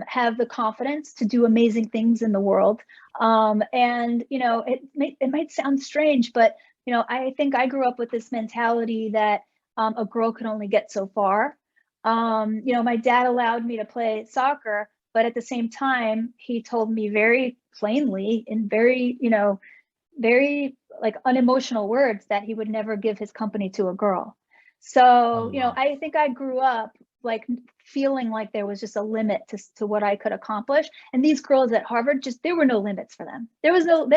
have the confidence to do amazing things in the world. And it might sound strange, but I think I grew up with this mentality that a girl can only get so far. My dad allowed me to play soccer, but at the same time, he told me very plainly in very, very like unemotional words that he would never give his company to a girl. So, I think I grew up like feeling like there was just a limit to what I could accomplish. And these girls at Harvard, there were no limits for them. There was no,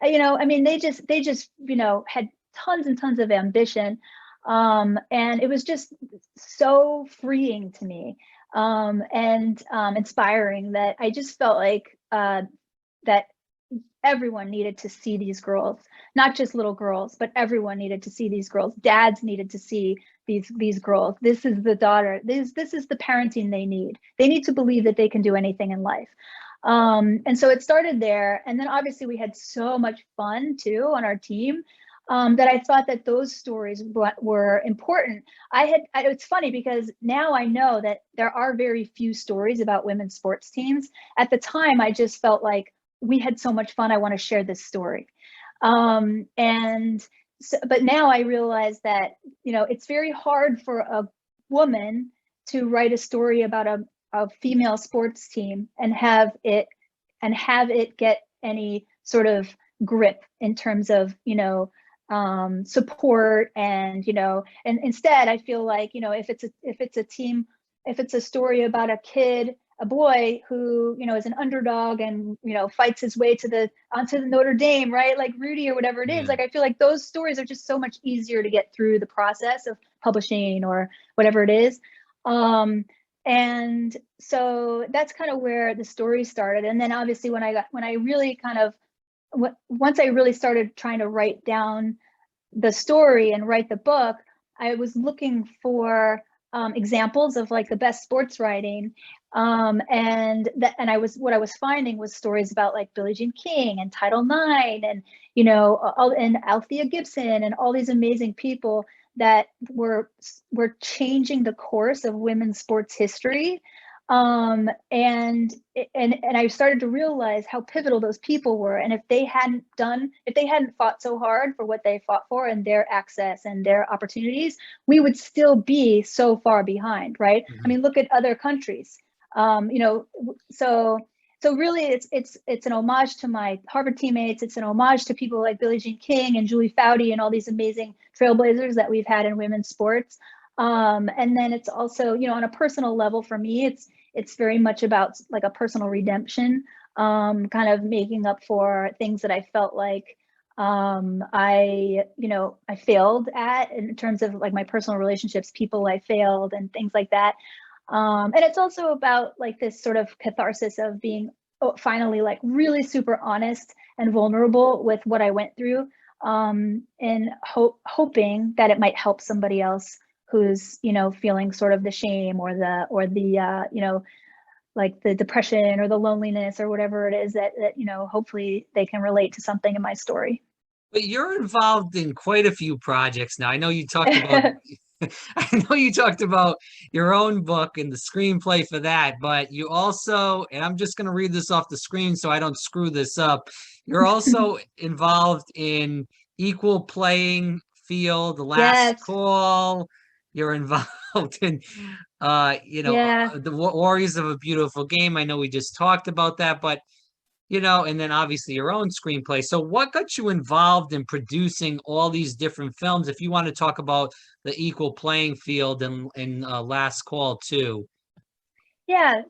I mean, they just, had tons and tons of ambition. And it was just so freeing to me, and inspiring that I just felt like that everyone needed to see these girls, not just little girls, but everyone needed to see these girls. Dads needed to see these girls. This is the daughter. This is the parenting they need. They need to believe that they can do anything in life. And so it started there. And then obviously we had so much fun too on our team, that I thought that those stories were important. It's funny because now I know that there are very few stories about women's sports teams. At the time, I just felt like we had so much fun. I want to share this story. But now I realize that, it's very hard for a woman to write a story about a female sports team and have it get any sort of grip in terms of, support and, and instead I feel like, if it's a story about a boy who, is an underdog and, fights his way onto the Notre Dame, right? Like Rudy or whatever it is. Like, I feel like those stories are just so much easier to get through the process of publishing or whatever it is. And so that's kind of where the story started. And then obviously once I really started trying to write down the story and write the book, I was looking for examples of like the best sports writing, and what I was finding was stories about like Billie Jean King and Title IX, and and Althea Gibson and all these amazing people that were changing the course of women's sports history. And I started to realize how pivotal those people were, and if they hadn't fought so hard for what they fought for and their access and their opportunities, we would still be so far behind, right? I mean, look at other countries. So really, it's an homage to my Harvard teammates. It's an homage to people like Billie Jean King and Julie Foudy and all these amazing trailblazers that we've had in women's sports. And then it's also, on a personal level for me, it's very much about like a personal redemption, kind of making up for things that I felt like I failed at in terms of like my personal relationships, people I failed and things like that. And it's also about like this sort of catharsis of being finally like really super honest and vulnerable with what I went through, and hoping that it might help somebody else who's feeling sort of the shame or the like the depression or the loneliness or whatever it is that you know, hopefully they can relate to something in my story. But you're involved in quite a few projects now. I know you talked about I know you talked about your own book and the screenplay for that, but you also, and I'm just going to read this off the screen so I don't screw this up. You're also involved in Equal Playing Field, The Last Yes. Call. You're involved in, Yeah. the Warriors of a Beautiful Game. I know we just talked about that, but and then obviously your own screenplay. So what got you involved in producing all these different films? If you want to talk about the Equal Playing Field and Last Call too. Yeah.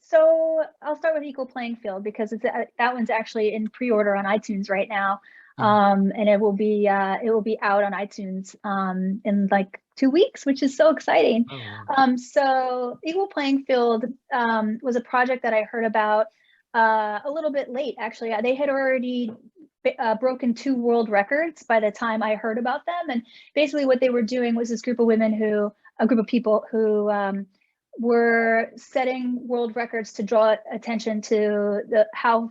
So I'll start with Equal Playing Field because it's that one's actually in pre-order on iTunes right now. And it will be out on iTunes in like 2 weeks, which is so exciting. Oh. So Equal Playing Field was a project that I heard about a little bit late, actually. They had already broken 2 world records by the time I heard about them. And basically what they were doing was this group of people who were setting world records to draw attention to how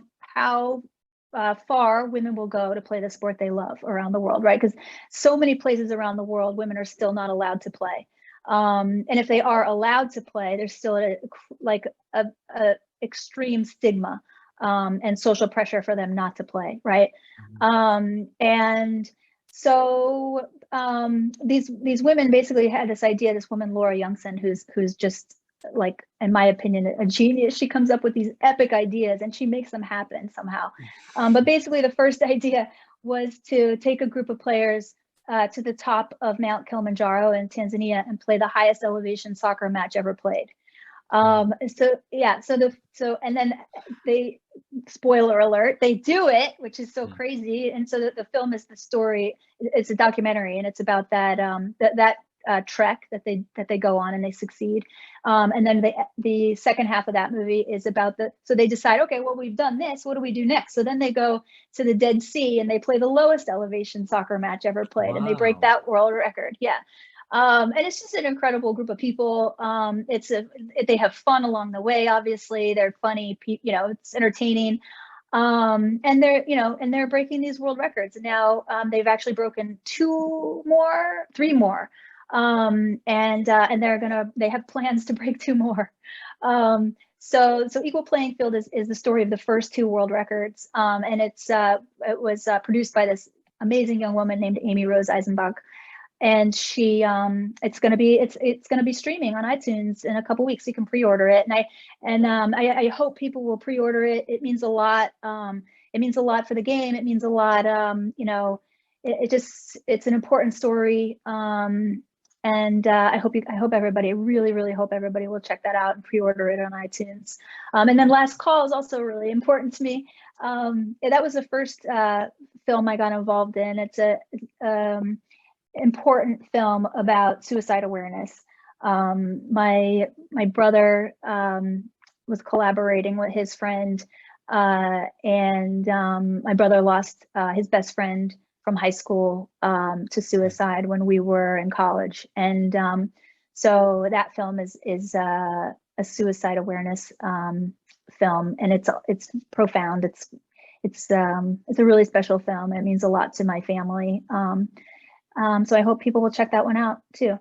far women will go to play the sport they love around the world, right? Because so many places around the world, women are still not allowed to play. And if they are allowed to play, there's still a extreme stigma and social pressure for them not to play, right? And so these women basically had this idea. This woman, Laura Youngson, who's just, like, in my opinion, a genius. She comes up with these epic ideas and she makes them happen somehow. But basically, the first idea was to take a group of players to the top of Mount Kilimanjaro in Tanzania and play the highest elevation soccer match ever played. And then they, spoiler alert, they do it, which is so crazy. And so the film is the story. It's a documentary, and it's about that trek that they go on and they succeed. And then the second half of that movie is about so they decide, okay, well, we've done this, what do we do next? So then they go to the Dead Sea and they play the lowest elevation soccer match ever played. Wow. And they break that world record. Yeah. And it's just an incredible group of people. They have fun along the way. Obviously, they're funny. It's entertaining. And they're breaking these world records. And now they've actually broken 3 more. And they have plans to break 2 more. So Equal Playing Field is the story of the first 2 world records. And it was produced by this amazing young woman named Amy Rose Eisenbach. And it's going to be streaming on iTunes in a couple weeks. You can pre-order it, and I hope people will pre-order it. It means a lot. It means a lot for the game. It means a lot. It's an important story. And I really hope everybody will check that out and pre-order it on iTunes. And then Last Call is also really important to me. That was the first film I got involved in. It's a important film about suicide awareness. My brother was collaborating with his friend, and my brother lost his best friend from high school to suicide when we were in college. And so that film is a suicide awareness film, and it's profound. It's a really special film. It means a lot to my family. So I hope people will check that one out too.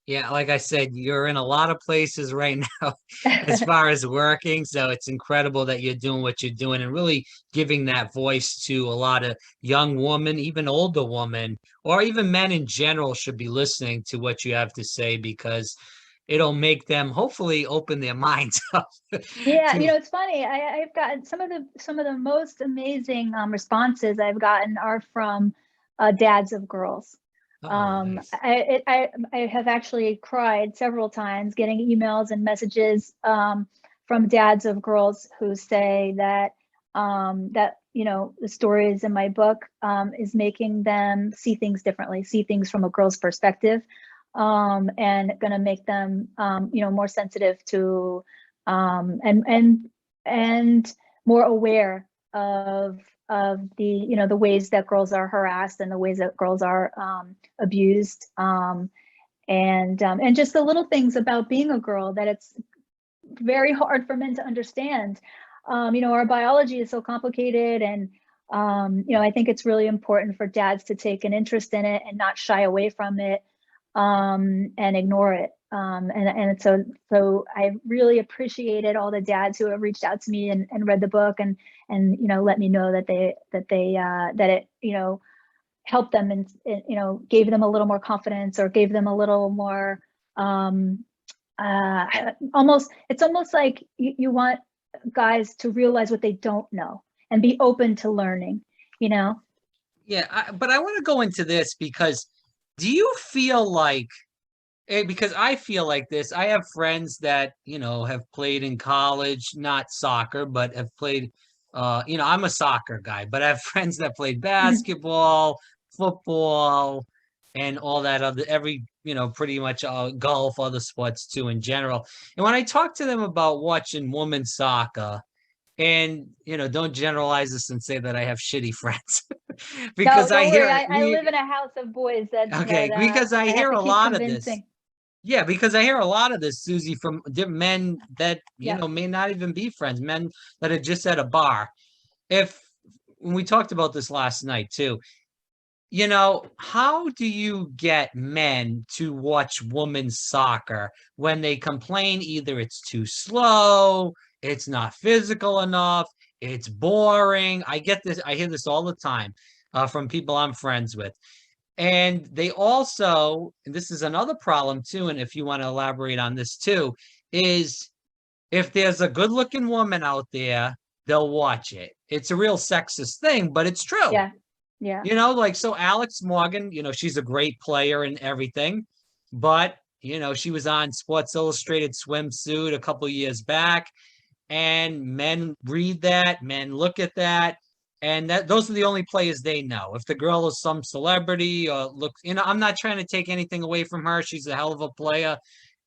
Yeah, like I said, you're in a lot of places right now as far as working. So it's incredible that you're doing what you're doing and really giving that voice to a lot of young women, even older women, or even men in general should be listening to what you have to say, because it'll make them hopefully open their minds up. Yeah, it's funny. I've gotten some of the most amazing responses I've gotten are from dads of girls. Nice. I have actually cried several times getting emails and messages from dads of girls who say that the stories in my book is making them see things differently, see things from a girl's perspective, and going to make them more sensitive to and more aware of the ways that girls are harassed and the ways that girls are and just the little things about being a girl, that very hard for men to understand. You know, our biology is so complicated, and you know, I think it's really important for dads to take an interest in it and not shy away from it, and ignore it. And so I really appreciated all the dads who have reached out to me and read the book, and you know, let me know that it, you know, helped them, and you know, gave them a little more confidence, or gave them a little more it's almost like you want guys to realize what they don't know and be open to learning, you know? Yeah, but I want to go into this because do you feel like, because I feel like this, I have friends that, you know, have played in college, not soccer, but have played, you know, I'm a soccer guy, but I have friends that played basketball, football, and all that other, you know, pretty much golf, other sports too in general. And when I talk to them about watching women's soccer, and you know, don't generalize this and say that I have shitty friends, No, because I don't worry. hear I live in a house of boys that okay, because I I have hear to a keep lot of this. convincing. Yeah, because I hear a lot of this, Susie, from men that, you Yeah. know, may not even be friends, men that are just at a bar. If When we talked about this last night too, you know, how do you get men to watch women's soccer when they complain either it's too slow, it's not physical enough, it's boring? I get this, I hear this all the time from people I'm friends with. And they also, and this is another problem too, and if you want to elaborate on this too, is if there's a good looking woman out there, they'll watch it. It's a real sexist thing, but it's true. Yeah. Yeah. You know, like, so Alex Morgan, you know, she's a great player and everything, but, you know, she was on Sports Illustrated swimsuit a couple years back, and men read that, men look at that, and that those are the only players they know. If the girl is some celebrity or look, you know, I'm not trying to take anything away from her. She's a hell of a player,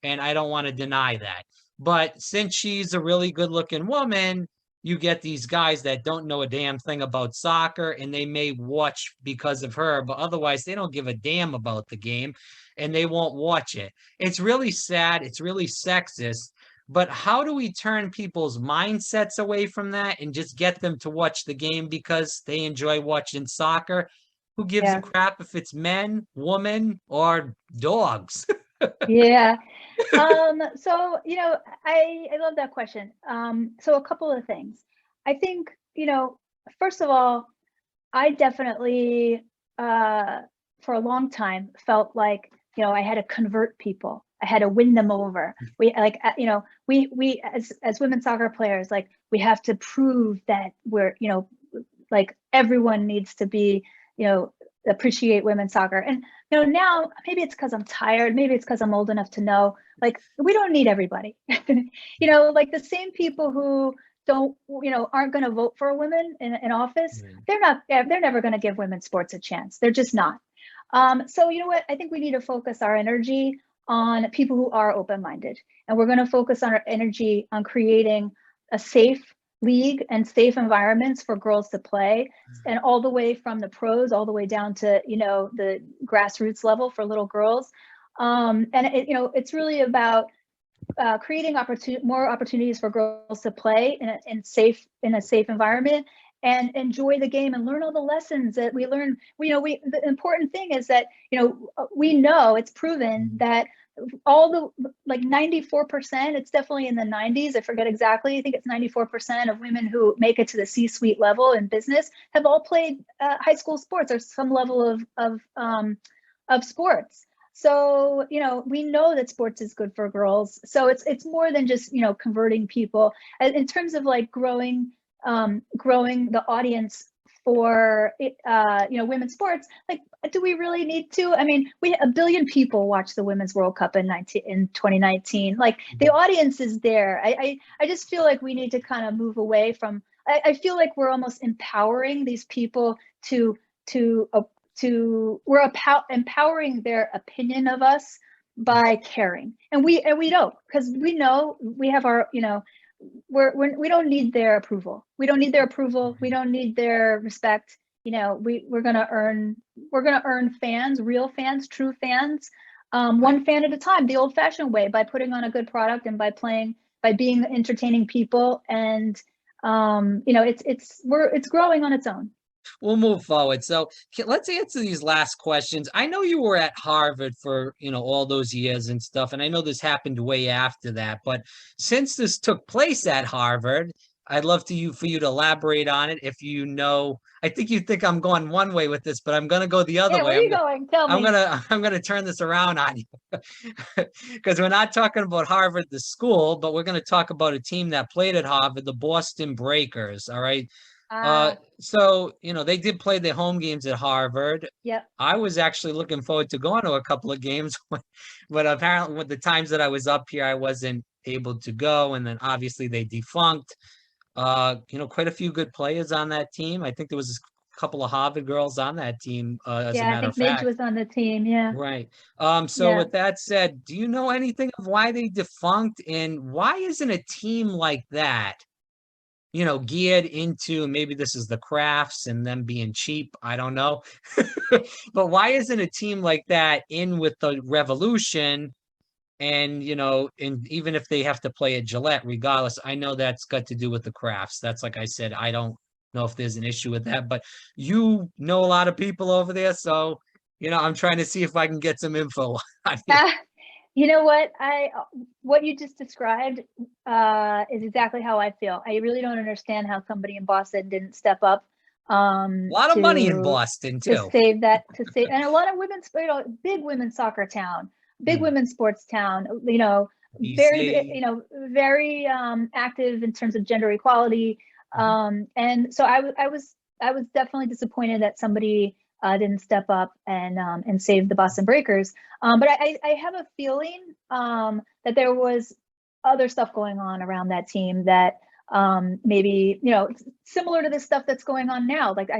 and I don't want to deny that. But since she's a really good looking woman, you get these guys that don't know a damn thing about soccer, and they may watch because of her, but otherwise they don't give a damn about the game, and they won't watch it. It's really sad. It's really sexist. But how do we turn people's mindsets away from that and just get them to watch the game because they enjoy watching soccer? Who gives a Yeah. crap if it's men, women, or dogs? Yeah. So, you know, I love that question. So a couple of things. I think, you know, first of all, I definitely, for a long time, felt like, you know, I had to convert people. I had to win them over. We like, you know, we as women soccer players, like, we have to prove that we're, you know, like, everyone needs to be, you know, appreciate women's soccer. And you know, now maybe it's because I'm tired, maybe it's because I'm old enough to know, like, we don't need everybody. You know, like, the same people who don't, you know, aren't going to vote for a woman in office, they're never going to give women's sports a chance. They're just not. So you know what, I think we need to focus our energy on people who are open-minded, and we're going to focus on our energy on creating a safe league and safe environments for girls to play, and all the way from the pros all the way down to, you know, the grassroots level for little girls. And it, you know, it's really about creating more opportunities for girls to play in a safe environment and enjoy the game and learn all the lessons that we learn. You know, the important thing is that, you know, we know it's proven that all the, like, 94%, it's definitely in the 90s, I forget exactly, I think it's 94% of women who make it to the C-suite level in business have all played high school sports or some level of sports. So, you know, we know that sports is good for girls. So it's more than just, you know, converting people. In terms of, like, growing the audience for you know, women's sports, like, do we really need to? I mean, a billion people watched the Women's World Cup in 2019. Like, the audience is there. I just feel like we need to kind of move away from. I feel like we're almost empowering these people we're empowering their opinion of us by caring, and we don't, because we know we have our, you know, we don't need their approval. We don't need their approval. We don't need their respect. You know, we're gonna earn fans, real fans, true fans, one fan at a time, the old-fashioned way, by putting on a good product and by playing by being entertaining people, and it's growing on its own. We'll move forward. So let's answer these last questions. I know you were at Harvard for, all those years and stuff, and I know this happened way after that, but since this took place at Harvard, I'd love for you to elaborate on it. If I think you think I'm going one way with this, but I'm going to go the other Yeah, way. where are you going? Tell me. I'm gonna turn this around on you because we're not talking about Harvard, the school, but we're going to talk about a team that played at Harvard, the Boston Breakers. All right. So, they did play their home games at Harvard. Yep. I was actually looking forward to going to a couple of games, but apparently with the times that I was up here, I wasn't able to go. And then obviously they defunct. Quite a few good players on that team. I think there was a couple of Harvard girls on that team, as a Yeah, I matter of think Midge fact. was on the team. Yeah. Right. So Yeah. with that said, do you know anything of why they defunct, and why isn't a team like that, geared into, maybe this is the crafts and them being cheap, I don't know. But why isn't a team like that in with the revolution? And, and even if they have to play at Gillette, regardless, I know that's got to do with the crafts. That's, like I said, I don't know if there's an issue with that, but you know a lot of people over there. So, I'm trying to see if I can get some info. You know what you just described is exactly how I feel. I really don't understand how somebody in Boston didn't step up. A lot of money in Boston too. To save, and a lot of women's, big women's soccer town, big women's sports town. Very, very active in terms of gender equality. And so I was definitely disappointed that somebody didn't step up and save the Boston Breakers. But I have a feeling that there was other stuff going on around that team that maybe, similar to the stuff that's going on now. Like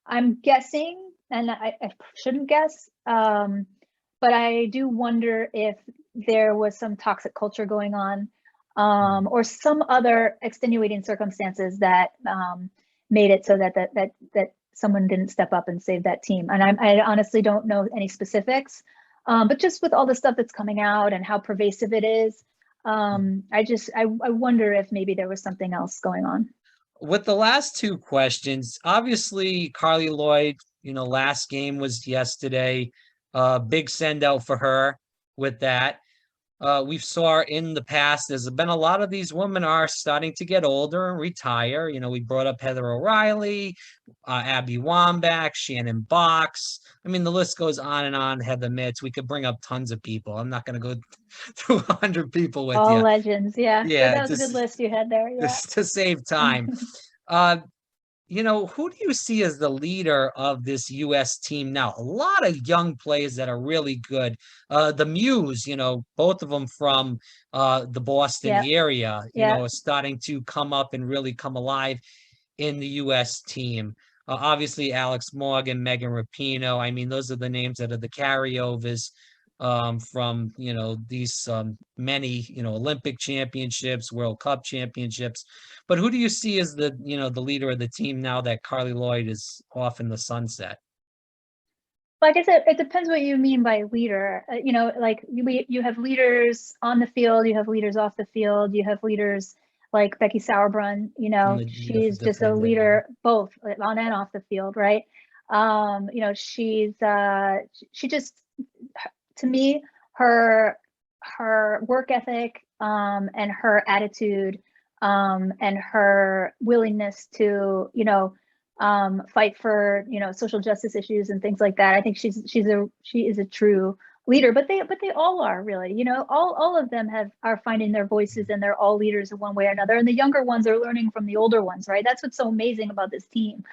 I'm guessing, and I shouldn't guess, but I do wonder if there was some toxic culture going on, or some other extenuating circumstances that made it so that someone didn't step up and save that team. And I honestly don't know any specifics, but just with all the stuff that's coming out and how pervasive it is, I wonder if maybe there was something else going on. With the last two questions, obviously Carly Lloyd, last game was yesterday. Big send out for her with that. We saw in the past, there's been a lot of these women are starting to get older and retire. We brought up Heather O'Reilly, Abby Wambach, Shannon Box. I mean, the list goes on and on. Heather Mitz. We could bring up tons of people. I'm not going to go through 100 people with all you. legends. Yeah. Yeah. That was a good list you had there. Yeah. Just to save time. Who do you see as the leader of this U.S. team now? A lot of young players that are really good. The Muse, both of them from the Boston area, are starting to come up and really come alive in the U.S. team. Obviously, Alex Morgan, Megan Rapinoe. I mean, those are the names that are the carryovers from these many Olympic championships, World Cup championships. But who do you see as the the leader of the team now that Carly Lloyd is off in the sunset? Like I said, it depends what you mean by leader. Like you have leaders on the field, you have leaders off the field, you have leaders like Becky Sauerbrunn. She's just a leader both on and off the field, right? She just, to me, her work ethic and her attitude and her willingness to fight for social justice issues and things like that. I think she is a true leader, but they all are really, all of them are finding their voices, and they're all leaders in one way or another. And the younger ones are learning from the older ones, right? That's what's so amazing about this team.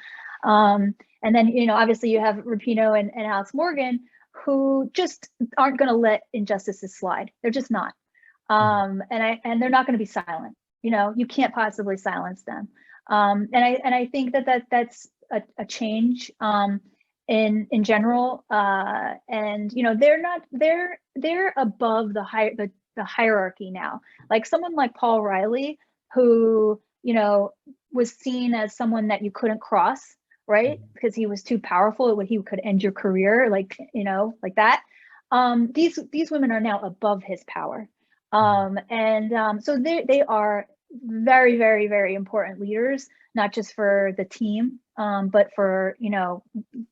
And then obviously you have Rapinoe and Alex Morgan, who just aren't going to let injustices slide. They're just not. And they're not going to be silent. You can't possibly silence them. And I think that's a change in general. And they're above the hierarchy now. Like someone like Paul Riley, who was seen as someone that you couldn't cross, right? Because he was too powerful. He could end your career, like that. These women are now above his power. So they are very, very, very important leaders, not just for the team, but for,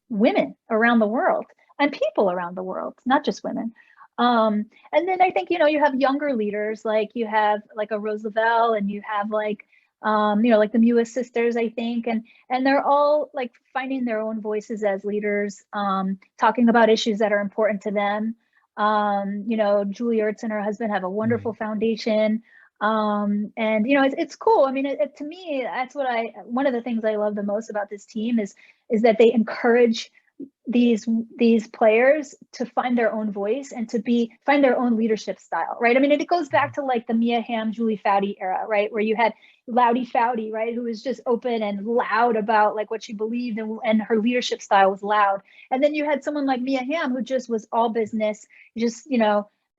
women around the world and people around the world, not just women. And then I think, you have younger leaders, like you have like a Rose Lavelle, and you have like, like the Mewis sisters, I think, and they're all like finding their own voices as leaders, talking about issues that are important to them. Julie Ertz and her husband have a wonderful foundation. And it's cool. I mean, to me, that's one of the things I love the most about this team is that they encourage these players to find their own voice and to find their own leadership style, right? I mean, it goes back to like the Mia Hamm, Julie Foudy era, right? Where you had Loudy Foudy, right? Who was just open and loud about like what she believed, and her leadership style was loud. And then you had someone like Mia Hamm, who just was all business, just,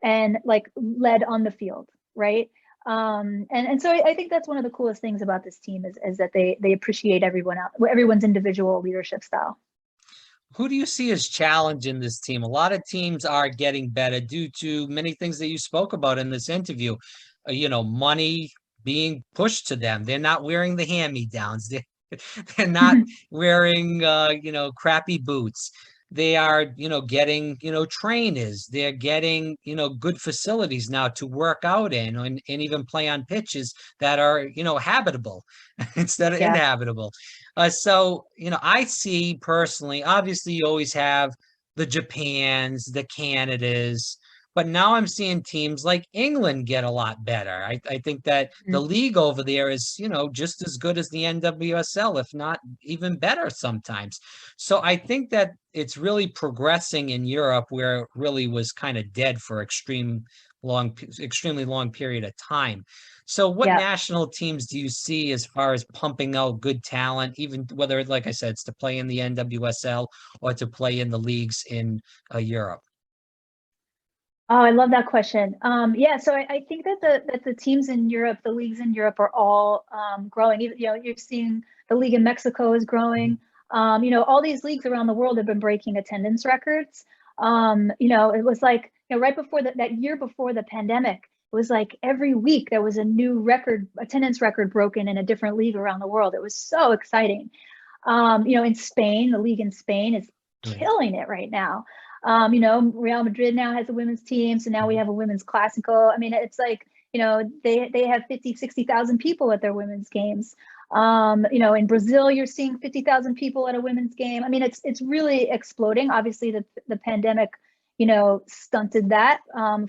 and like led on the field, right? And so I think that's one of the coolest things about this team is that they appreciate everyone's individual leadership style. Who do you see as challenging this team? A lot of teams are getting better due to many things that you spoke about in this interview. Money being pushed to them. They're not wearing the hand-me-downs. They're not wearing, crappy boots. They are, getting, trainers. They're getting, good facilities now to work out in, and even play on pitches that are, habitable instead of inhabitable. So, I see personally, obviously you always have the Japans, the Canadas, but now I'm seeing teams like England get a lot better. I think that the league over there is, just as good as the NWSL, if not even better sometimes. So I think that it's really progressing in Europe, where it really was kind of dead for extremely long period of time. So what national teams do you see as far as pumping out good talent, even whether, like I said, it's to play in the NWSL or to play in the leagues in Europe? Oh, I love that question. So I think that the teams in Europe, the leagues in Europe, are all growing. You're seeing the league in Mexico is growing. All these leagues around the world have been breaking attendance records. It was like, right before that year before the pandemic, it was like every week there was a new attendance record broken in a different league around the world. It was so exciting. In Spain, the league in Spain is killing it right now. Real Madrid now has a women's team, so now we have a women's Clásico. I mean, it's like, they have 50, 60,000 people at their women's games. In Brazil, you're seeing 50,000 people at a women's game. I mean, it's really exploding. Obviously, the pandemic, stunted that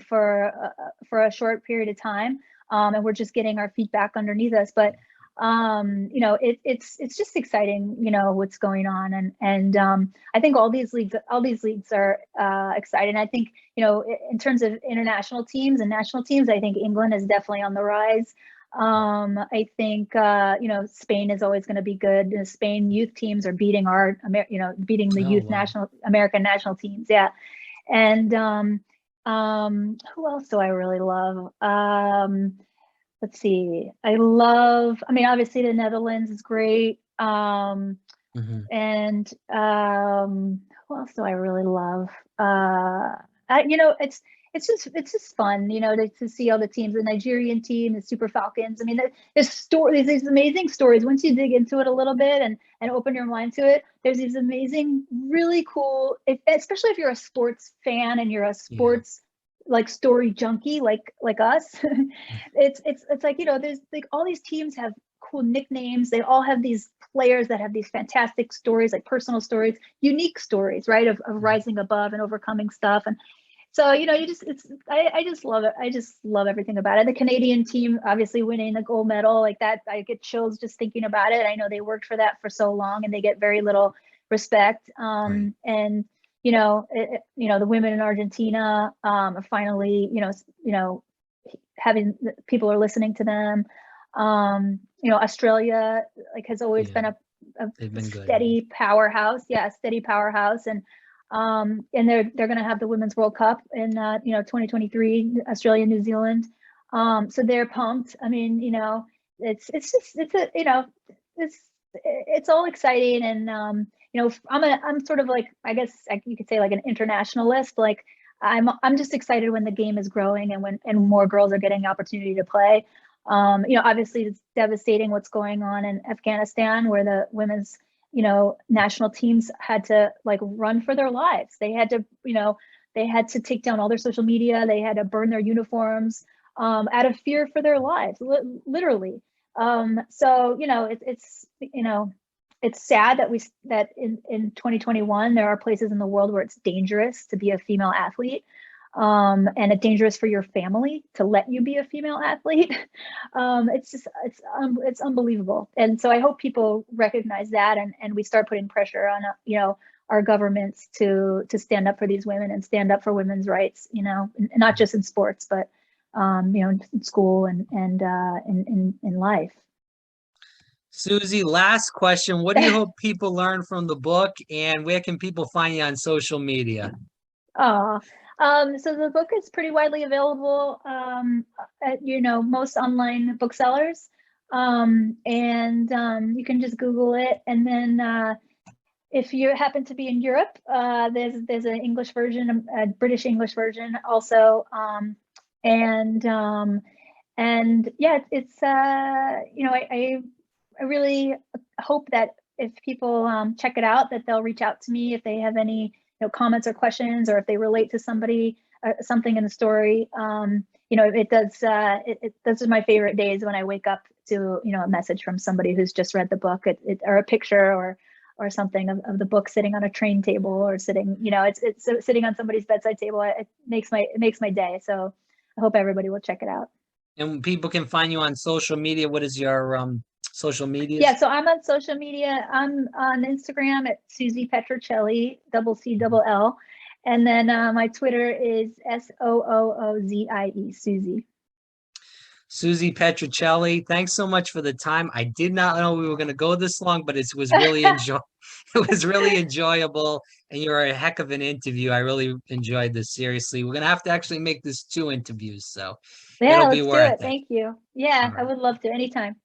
for a short period of time, and we're just getting our feet back underneath us. But it's just exciting, what's going on, and I think all these leagues are exciting. I think, in terms of international teams and national teams, I think England is definitely on the rise. I think Spain is always going to be good. The Spain youth teams are beating beating the youth American national teams. Yeah. And who else do I really love? Let's see. Obviously the Netherlands is great. And who else do I really love? It's just fun, to see all the teams. The Nigerian team, the Super Falcons. I mean, there's these amazing stories. Once you dig into it a little bit and open your mind to it, there's these amazing, really cool, especially if you're a sports fan and you're a sports like story junkie like us. it's like, there's like all these teams have cool nicknames. They all have these players that have these fantastic stories, like personal stories, unique stories, right, of rising above and overcoming stuff. And so, I just love it. I just love everything about it. The Canadian team obviously winning the gold medal, like that, I get chills just thinking about it. I know they worked for that for so long and they get very little respect. And the women in Argentina are finally, having people are listening to them. Australia has always been a steady powerhouse. Yeah, a steady powerhouse. And they're going to have the Women's World Cup in 2023, Australia, New Zealand. So they're pumped. I mean, it's all exciting. And I'm sort of like, I guess you could say like an internationalist. Like I'm just excited when the game is growing and more girls are getting the opportunity to play. Obviously it's devastating what's going on in Afghanistan, where the women's, national teams had to like run for their lives. They had to, they had to take down all their social media. They had to burn their uniforms out of fear for their lives, literally. So, it's sad that in 2021, there are places in the world where it's dangerous to be a female athlete. And it's dangerous for your family to let you be a female athlete. It's unbelievable. And so I hope people recognize that and we start putting pressure on, our governments to stand up for these women and stand up for women's rights, not just in sports, but, in school and in life. Susie, last question. What do you hope people learn from the book, and where can people find you on social media? So the book is pretty widely available at most online booksellers, and you can just Google it. And then if you happen to be in Europe, there's an English version, a British English version also, and yeah, it's I really hope that if people check it out, that they'll reach out to me if they have any comments or questions, or if they relate to somebody, something in the story. It does. Those are my favorite days, when I wake up to a message from somebody who's just read the book, or a picture or something of the book sitting on a train table, or sitting, it's sitting on somebody's bedside table. It makes my day. So I hope everybody will check it out. And people can find you on social media. What is your social media? Yeah, so I'm on social media. I'm on Instagram at Susie Petruccelli, CCLL. And then my Twitter is SOOOZIE, Susie. Susie Petruccelli, thanks so much for the time. I did not know we were going to go this long, but it was really enjoyable, and you're a heck of an interview. I really enjoyed this. Seriously, we're going to have to actually make this 2 interviews, so yeah, it'll be worth it. Thank you. Yeah, right. I would love to anytime.